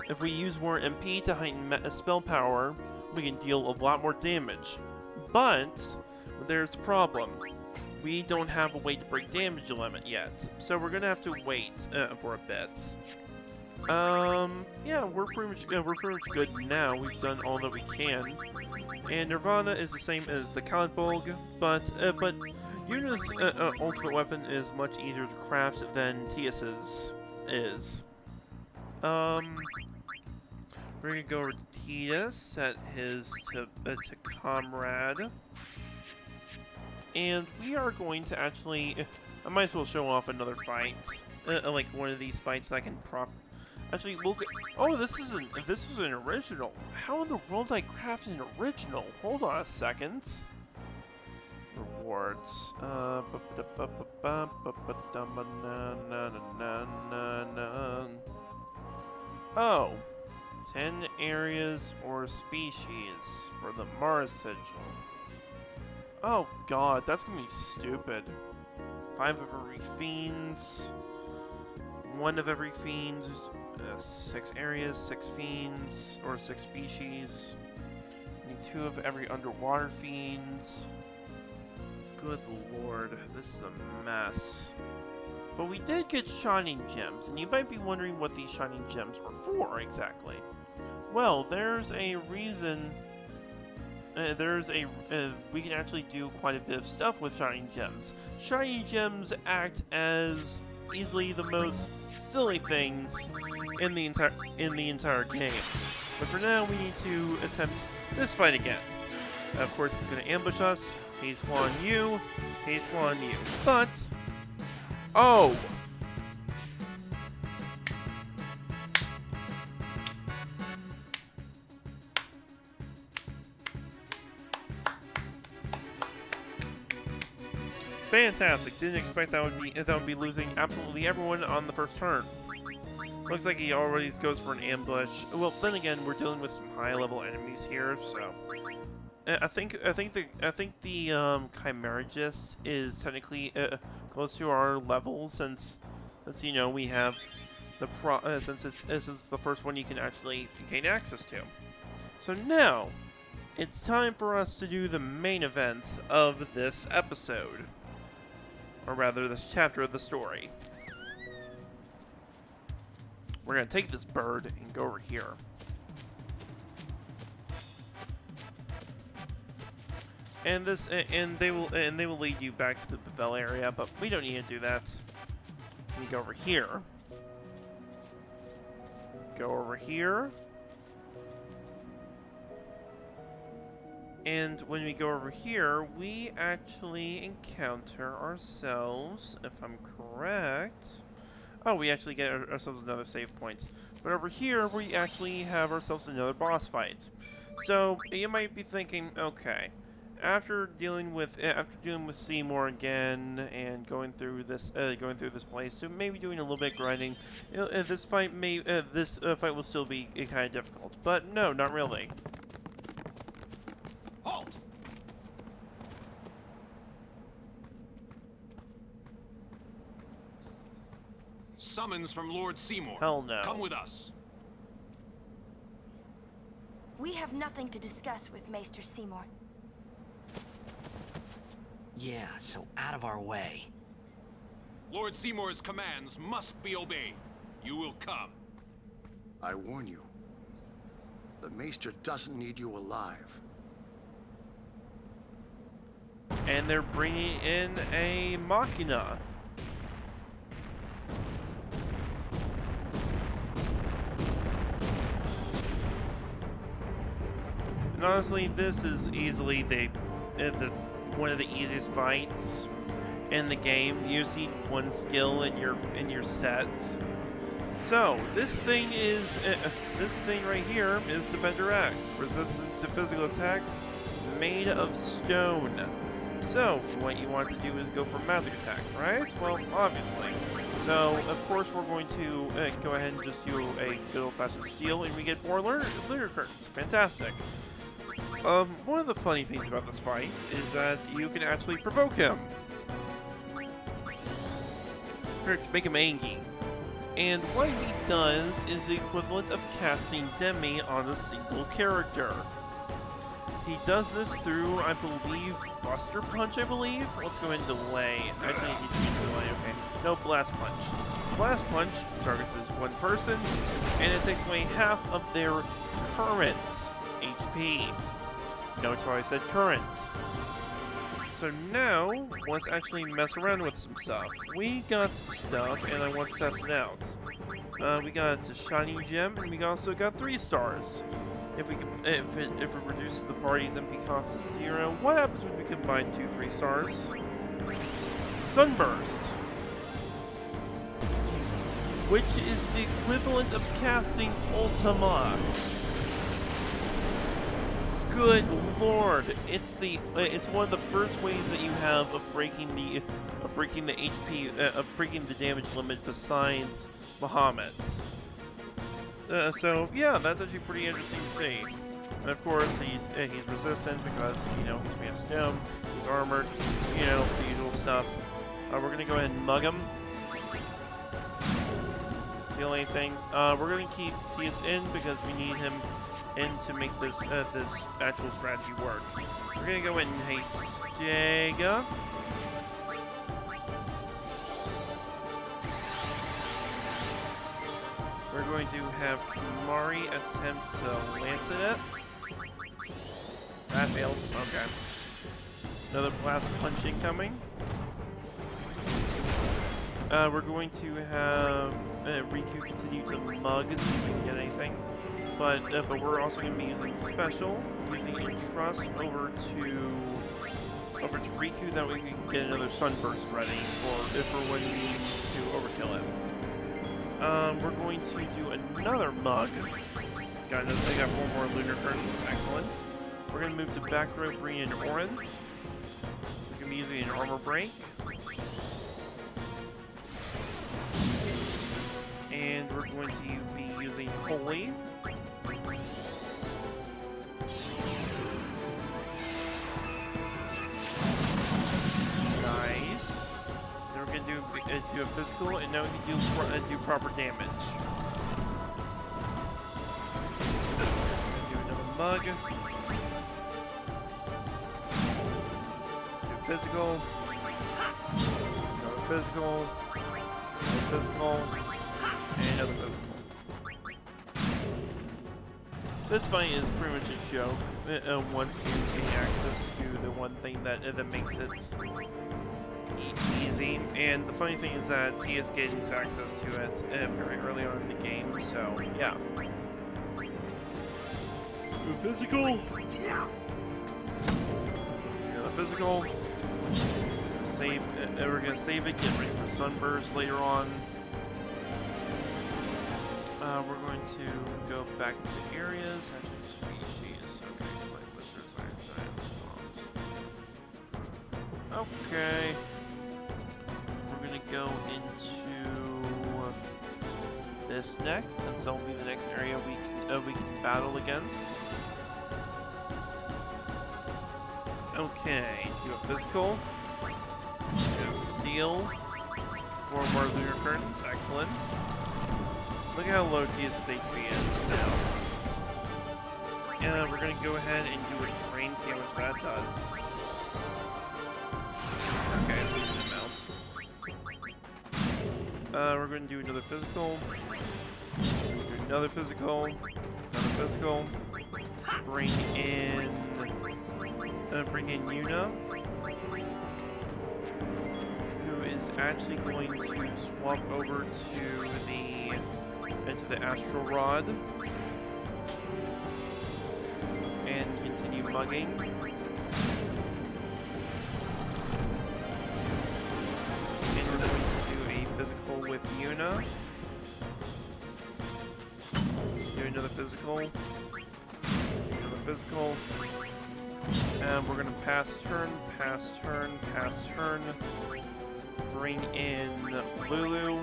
if we use more MP to heighten spell power, we can deal a lot more damage. But there's a problem. We don't have a way to break damage limit yet, so we're gonna have to wait for a bit. Yeah, we're pretty much good now. We've done all that we can, and Nirvana is the same as the Kalbog, but Yuna's ultimate weapon is much easier to craft than Tias's is. We're gonna go over to Tidus, set his to Comrade, and we are going to actually. I might as well show off another fight, like one of these fights that I can Actually, we'll get. Oh, this was an original. How in the world did I craft an original? Hold on a second. Rewards. Oh. 10 areas or species for the Mars sigil. Oh god, that's gonna be stupid. 5 of every fiend. 1 of every fiend, 6 areas, 6 fiends, or 6 species. We need 2 of every underwater fiend. Good lord, this is a mess. But we did get shining gems, and you might be wondering what these shining gems were for exactly. Well, there's a reason. We can actually do quite a bit of stuff with shining gems. Shining gems act as easily the most silly things in the entire game. But for now, we need to attempt this fight again. Of course, he's going to ambush us. He's Guan Yu. He's Guan Yu. But oh. Fantastic. Didn't expect that would be losing absolutely everyone on the first turn. Looks like he already goes for an ambush. Well, then again, we're dealing with some high-level enemies here, so I think the Chimeragist is technically close to our level since you know we have the since it's the first one you can actually gain access to. So now it's time for us to do the main event of this episode. Or rather, this chapter of the story. We're gonna take this bird and go over here. And they will lead you back to the Pavel area, but we don't need to do that. We go over here. Go over here. And when we go over here, we actually encounter ourselves, if I'm correct. Oh, we actually get ourselves another save point. But over here, we actually have ourselves another boss fight. So you might be thinking, okay, after dealing with Seymour again and going through this place, so maybe doing a little bit of grinding, this fight will still be kind of difficult. But no, not really. Halt! Summons from Lord Seymour. Hell no. Come with us. We have nothing to discuss with Maester Seymour. Yeah, so out of our way. Lord Seymour's commands must be obeyed. You will come. I warn you. The Maester doesn't need you alive. And they're bringing in a Machina. And honestly, this is easily one of the easiest fights in the game. You just need one skill in your sets. So this thing right here is Defender X, resistant to physical attacks, made of stone. So, what you want to do is go for magic attacks, right? Well, obviously. So, of course, we're going to go ahead and just do a good old-fashioned steal, and we get 4 lunar curtains. Fantastic. One of the funny things about this fight is that you can actually provoke him. To make him angry. And what he does is the equivalent of casting Demi on a single character. He does this through, I believe, Buster Punch, I believe? Let's go ahead and delay. Actually, it's delay, okay. No, Blast Punch. Blast Punch targets one person, and it takes away half of their current HP. Notice how I said current. So now, let's actually mess around with some stuff. We got some stuff, and I want to test it out. We got a Shining Gem, and we also got 3 stars. If it reduces the party's MP cost to 0, what happens when we combine 2 3 stars? Sunburst, which is the equivalent of casting Ultima. Good lord! It's one of the first ways that you have of breaking the HP of breaking the damage limit besides Bahamut. So yeah, that's actually pretty interesting to see. And of course, he's resistant because he's made of stone. He's armored. The usual stuff. We're gonna go ahead and mug him. steal anything. We're gonna keep Tias in because we need him in to make this this actual strategy work. We're gonna go in and haste Jaga. We're going to have Kumari attempt to lance it at. That failed. Okay. Another blast punch incoming. We're going to have Riku continue to mug so we can get anything. But we're also going to be using special, using Entrust over to Riku. That way we can get another Sunburst ready for when we need to overkill him. We're going to do another mug. I got 4 more lunar curtains. Excellent. We're going to move to back row Breen and Orin. We're going to be using an armor break. And we're going to be using Holy. Nice. Then we're going to do a physical, and now we can do proper damage. Do another mug. Do physical. Another physical. Another physical. And another physical. This fight is pretty much a joke once you gain access to the one thing that makes it easy. And the funny thing is that Tias gains access to it very early on in the game, so yeah. Do physical. Yeah. The physical. Save. We're gonna save it. Get ready for Sunburst later on. We're going to go back into areas. Actually, species. Okay, like wizards, iron giants, bombs. Okay. We're gonna go into this next, since that will be the next area we can battle against. Okay, do a physical. Gonna steal 4 more lunar curtains. Excellent. Look at how low Tias' HP is now. And we're going to go ahead and do a train, see how much that does. Okay, decent amount. We're going to do another physical. Do another physical. Another physical. Bring in Yuna, who is actually going to swap over into the Astral Rod and continue mugging. And we're going to do a physical with Yuna. Do another physical. Another physical. And we're going to pass turn, pass turn, pass turn. Bring in Lulu,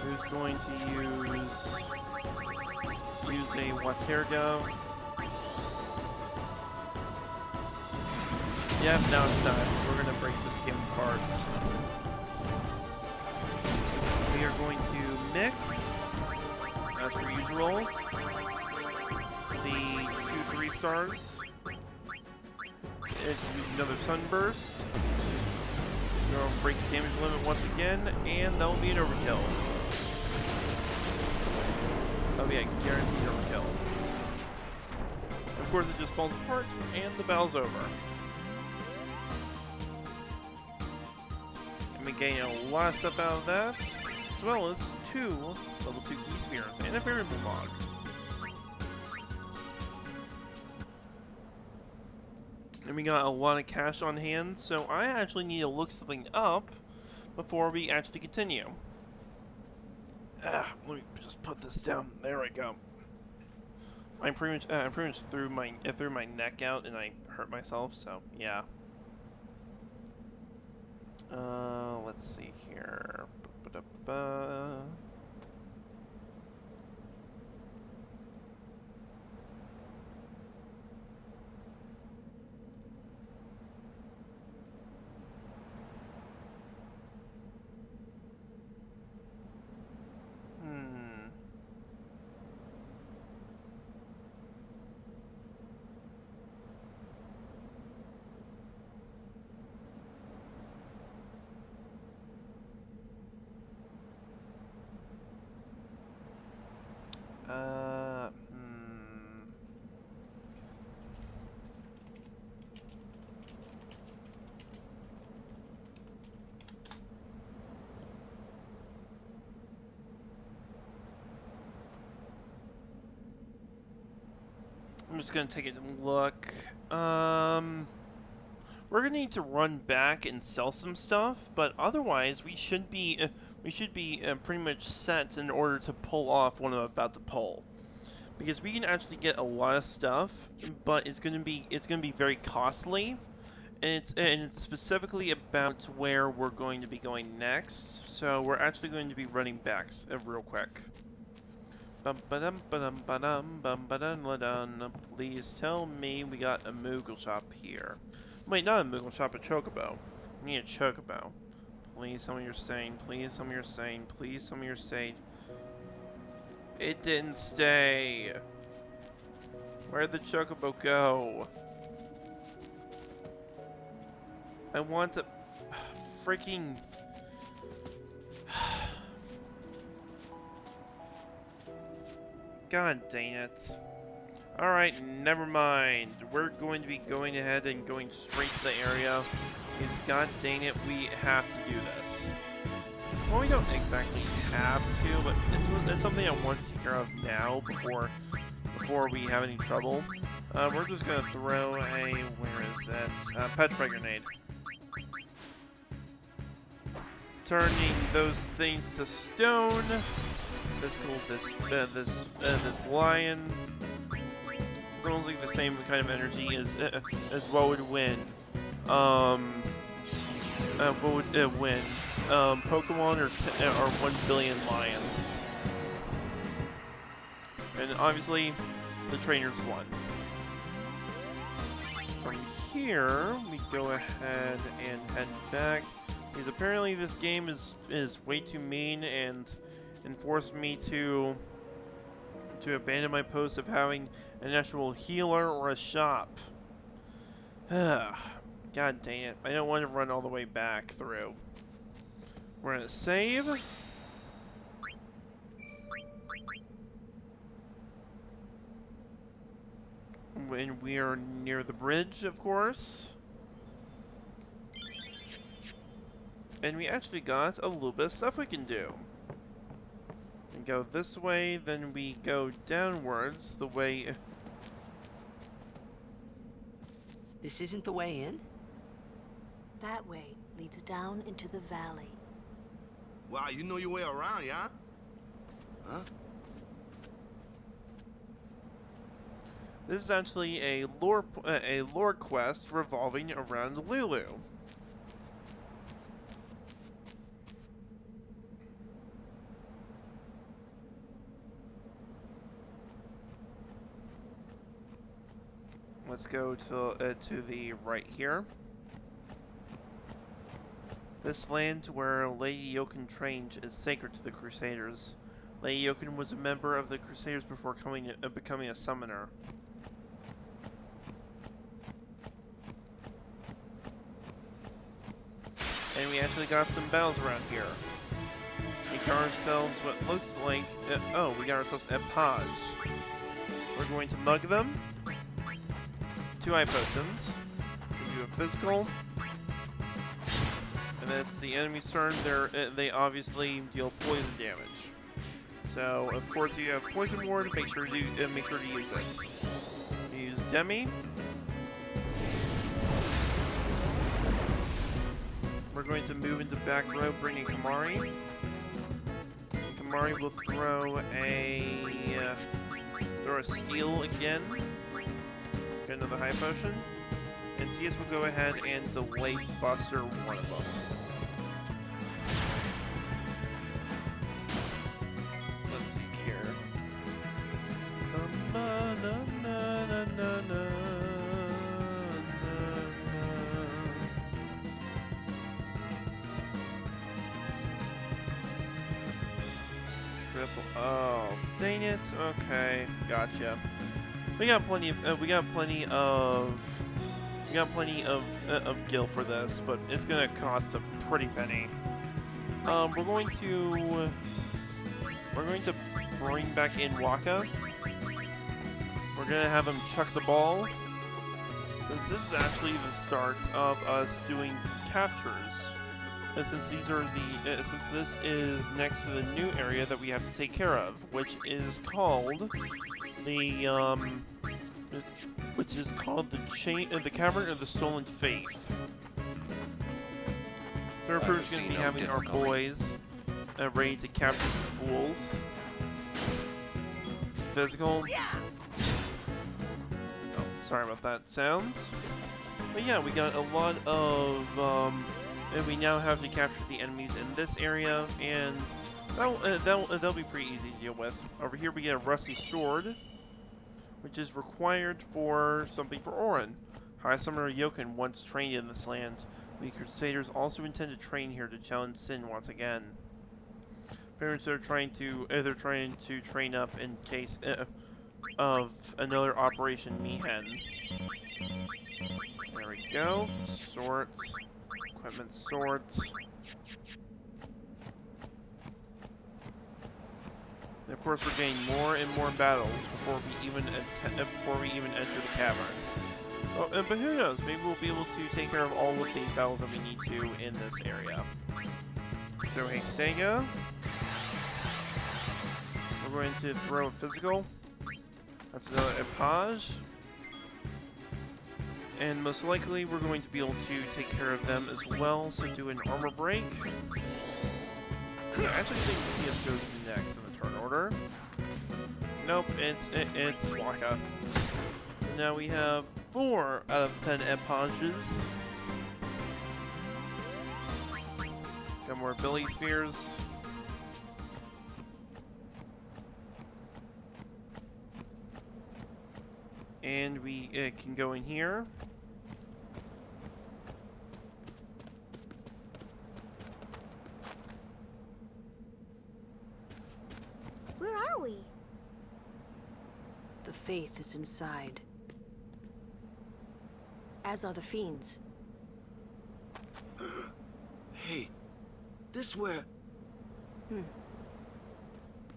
who's going to use a Waterga. Yep, now it's done. We're going to break this game apart. We are going to mix, as per usual, the 2 3-stars. It's another Sunburst. We're going to break the damage limit once again, and that will be an overkill. That'll be a guaranteed overkill. Of course, it just falls apart, and the battle's over. And we gain a lot of stuff out of that, as well as 2 level 2 key spheres and a variable log. And we got a lot of cash on hand, so I actually need to look something up before we actually continue. Let me just put this down. There we go. I pretty much threw my neck out and I hurt myself, so yeah. Let's see here. I'm just gonna take a look. We're gonna need to run back and sell some stuff, but otherwise we should be pretty much set in order to pull off what I'm about to pull, because we can actually get a lot of stuff, but it's gonna be very costly, and it's specifically about where we're going to be going next. So we're actually going to be running back real quick. Please tell me we got a Moogle shop here. Wait, not a Moogle shop, a Chocobo. We need a Chocobo. Please tell me you're sane. Please tell me you're sane. Please tell me you're sane. It didn't stay. Where'd the Chocobo go? I want to freaking... God dang it. Alright, never mind. We're going to be going ahead and going straight to the area. Because god dang it, we have to do this. Well, we don't exactly have to, but it's something I want to take care of now before we have any trouble. We're just going to throw a... where is that? Petrify grenade. Turning those things to stone. This lion. It's almost like the same kind of energy as what would win. What would win? Pokemon or 1 billion lions. And obviously, the trainers won. From here, we go ahead and head back, because apparently this game is way too mean and forced me to abandon my post of having an actual healer or a shop. God dang it. I don't want to run all the way back through. We're gonna save. When we are near the bridge, of course. And we actually got a little bit of stuff we can do. We go this way, then we go downwards the way... This isn't the way in? That way leads down into the valley. Wow, you know your way around, yeah? Huh? This is actually a lore quest revolving around Lulu. Let's go to the right here. This land where Lady Yoken trained is sacred to the Crusaders. Lady Yoken was a member of the Crusaders before becoming a summoner. And we actually got some battles around here. We got ourselves what looks like... we got ourselves a Page. We're going to mug them. 2 eye potions. We do a physical. And then it's the enemy's turn. They obviously deal poison damage. So of course you have poison ward. Make sure to use it. You use Demi. We're going to move into back row, bringing Kamari. Kamari will throw a steal again. Get another high potion. And TS will go ahead and delay Buster one of them. Let's see here. Triple. Oh, dang it. Okay, gotcha. We got plenty of gil for this, but it's gonna cost a pretty penny. We're going to bring back in Waka. We're gonna have him chuck the ball. Because this is actually the start of us doing some captures. Since these are the since this is next to the new area that we have to take care of, which is called the Cavern of the Stolen Fayth. So we're pretty much going to be having our boys ready to capture some fools. Physical. Oh, sorry about that sound. But yeah, we got a lot of and we now have to capture the enemies in this area, and that'll be pretty easy to deal with. Over here we get a rusty sword, which is required for something for Orin. High Summoner Yoken once trained in this land. We Crusaders also intend to train here to challenge Sin once again. Parents are trying to train up in case of another Operation Mihen. There we go. Swords. Equipment swords. And of course, we're getting more and more battles before we even enter the cavern. Oh, but who knows? Maybe we'll be able to take care of all of these battles that we need to in this area. So, hey, Sega. We're going to throw a physical. That's another epage. And most likely we're going to be able to take care of them as well, so do an armor break. I actually think PS goes next in the turn order. Nope, it's Waka. Now we have 4 out of 10 epages. Got more Billy Spheres. And we can go in here. Where are we? The Fayth is inside. As are the fiends. Hey, this where...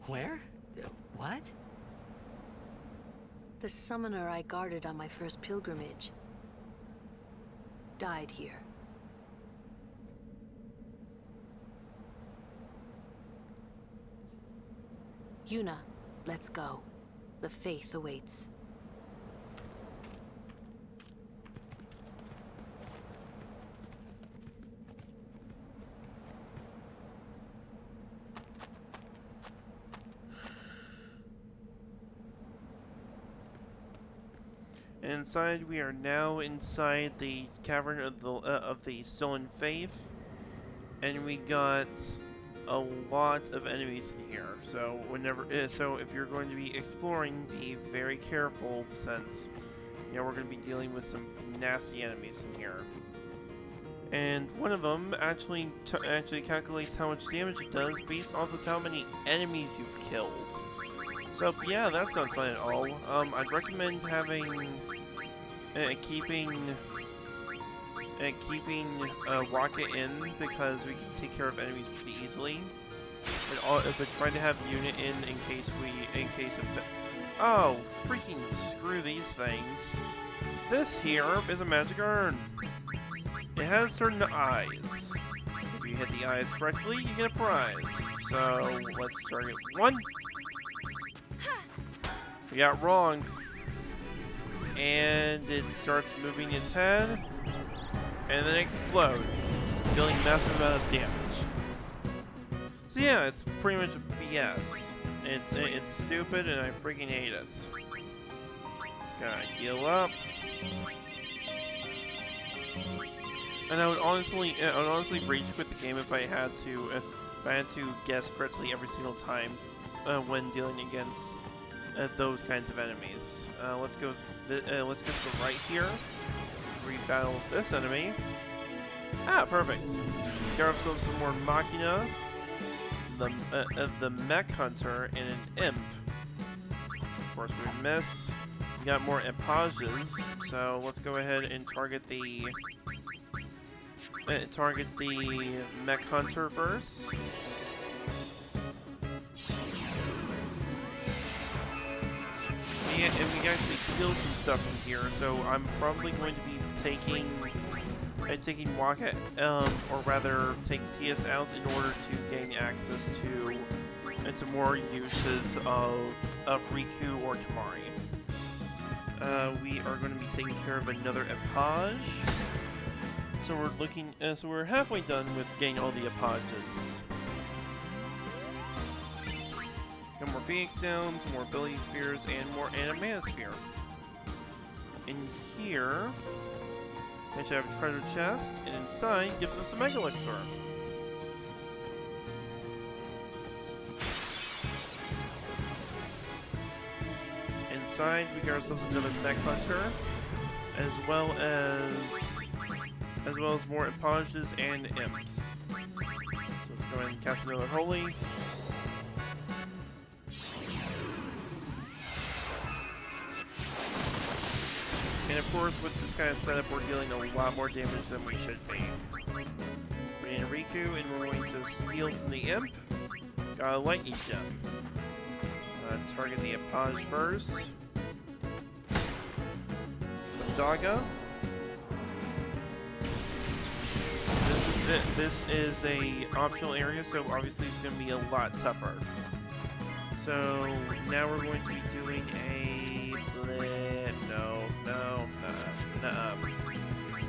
Where? What? The summoner I guarded on my first pilgrimage died here. Yuna, let's go. The Fayth awaits. Inside, we are now inside the Cavern of the Stolen Fayth, and we got a lot of enemies in here. So so if you're going to be exploring, be very careful, since we're going to be dealing with some nasty enemies in here. And one of them actually calculates how much damage it does based off of how many enemies you've killed. So yeah, that's not fun at all. I'd recommend having keeping Waka in, because we can take care of enemies pretty easily. But try to have unit in case of oh, freaking screw these things. This here is a magic urn. It has certain eyes. If you hit the eyes correctly, you get a prize. So let's target 1. We got wrong. And it starts moving its head, and then explodes, dealing massive amount of damage. So yeah, it's pretty much BS. It's stupid, and I freaking hate it. Gotta heal up. And I would honestly rage quit the game if I had to guess correctly every single time when dealing against those kinds of enemies. Let's go to the right here. Rebattle this enemy. Ah, perfect. Get ourselves some more Machina, the Mech Hunter, and an Imp. Of course, we miss. We got more Epages, so let's go ahead and target the Mech Hunter first. and we actually steal some stuff from here, so I'm probably going to be taking Waka, or rather take TS out in order to gain access to more uses of Riku or Kamari. We are going to be taking care of another Epage. So we're looking, so we're halfway done with getting all the Epages. Got more Phoenix down, some more ability spheres, and a mana sphere. In here, we have a treasure chest, and inside gives us a Mega Elixir. Inside, we got ourselves another Mech Hunter, as well as more Epages and Imps. So let's go ahead and cast another Holy. And of course, with this kind of setup, we're dealing a lot more damage than we should be. We're in Riku, and we're going to steal from the Imp. Got a Lightning Gem. Target the Epage first. Some Daga. This is a optional area, so obviously it's going to be a lot tougher. So now we're going to be doing a... We're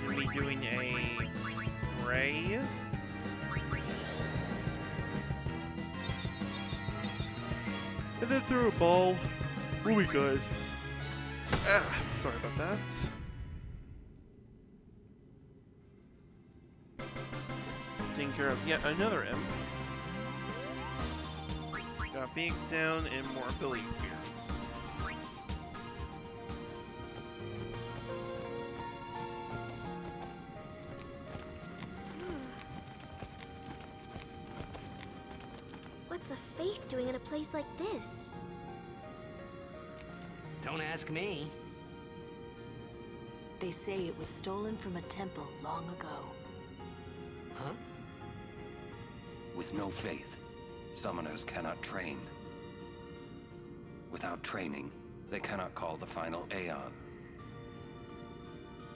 going to be doing a Ray. And then throw a ball. We'll be good. Sorry about that. Taking care of yet another Imp. Got Phoenix down and more ability spheres. What's a Fayth doing in a place like this? Don't ask me. They say it was stolen from a temple long ago. Huh? With no faith, summoners cannot train. Without training, they cannot call the final Aeon.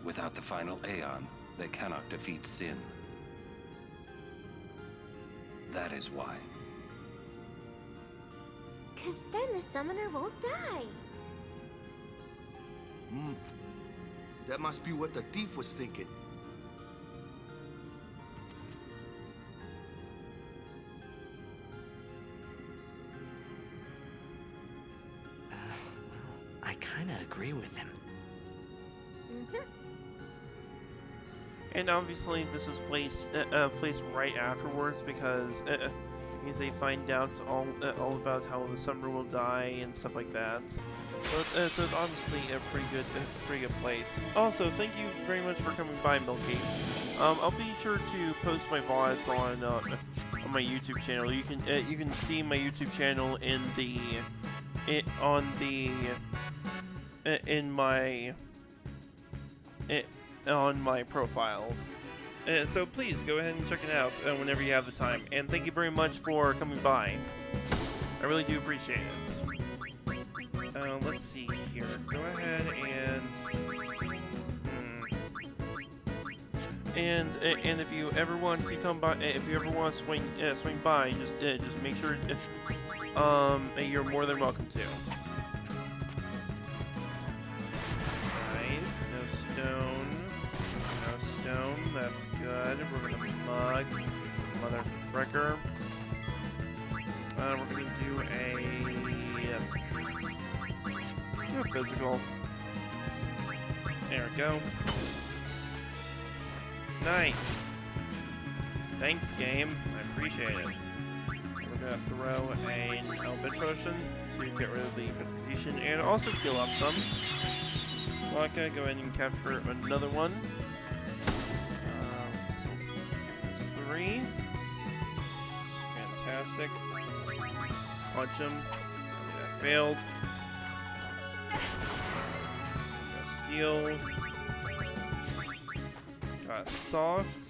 Without the final Aeon, they cannot defeat sin. That is why. 'Cause then the summoner won't die. That must be what the thief was thinking. I kinda agree with him. And obviously this was placed right afterwards because they find out all about how the summoner will die and stuff like that. So it's obviously a pretty good place. Also, thank you very much for coming by, Milky. I'll be sure to post my VODs on my YouTube channel. You can see my YouTube channel on my profile. So please go ahead and check it out whenever you have the time. And thank you very much for coming by. I really do appreciate it. Let's see here. Go ahead and if you ever want to come by, if you ever want to swing by, just make sure you're more than welcome to. Nice. No stone. That's good. We're gonna mug Mother Fricker. We're gonna do a physical. There we go. Nice. Thanks, game. I appreciate it. We're gonna throw an Elbit Potion to get rid of the petrification and also heal up some. Waka, go ahead and capture another one. So give this 3. Fantastic. Punch him. That failed. Got Steel. Got Soft.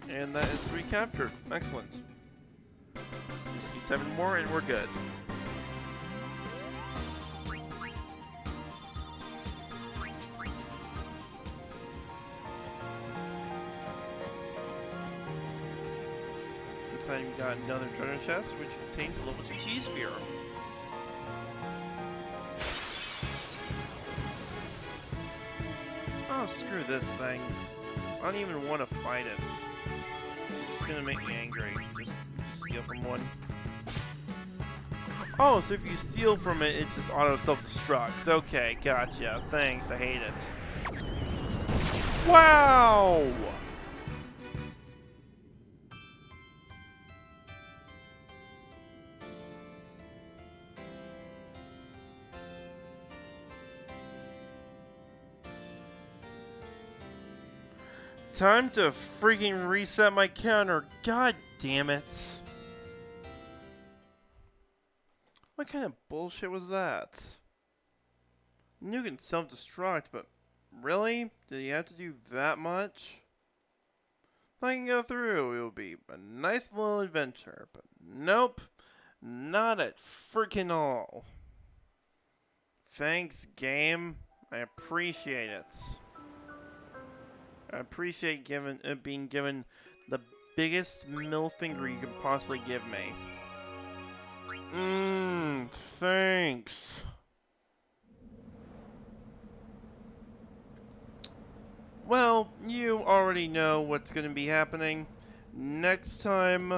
And that is 3 captured. Excellent. Just need 7 more and we're good. looks like we got another treasure chest, which contains a level 2 key sphere. Oh, screw this thing. I don't even want to fight it. It's gonna make me angry. Just steal from one. Oh, so if you steal from it, it just auto self-destructs. Okay, gotcha. Thanks, I hate it. Wow! Time to freaking reset my counter. God damn it. What kind of bullshit was that? You can self-destruct, but really? Did you have to do that much? I can go through. It will be a nice little adventure, but nope. Not at freaking all. Thanks, game. I appreciate it. I appreciate being given the biggest middle finger you can possibly give me. Thanks. Well, you already know what's going to be happening. Next time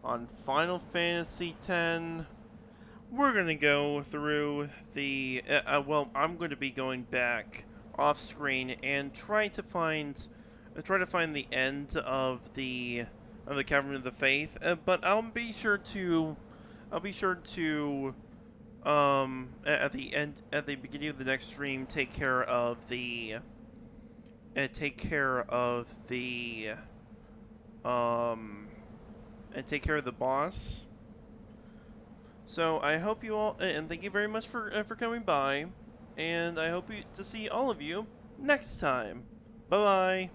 on Final Fantasy X, we're going to go through the... well, I'm going to be going back off screen and try to find the end of the Cavern of the Fayth. But I'll be sure to at the beginning of the next stream, take care of the boss. So I hope you all, and thank you very much for coming by, and I hope to see all of you next time. Bye bye.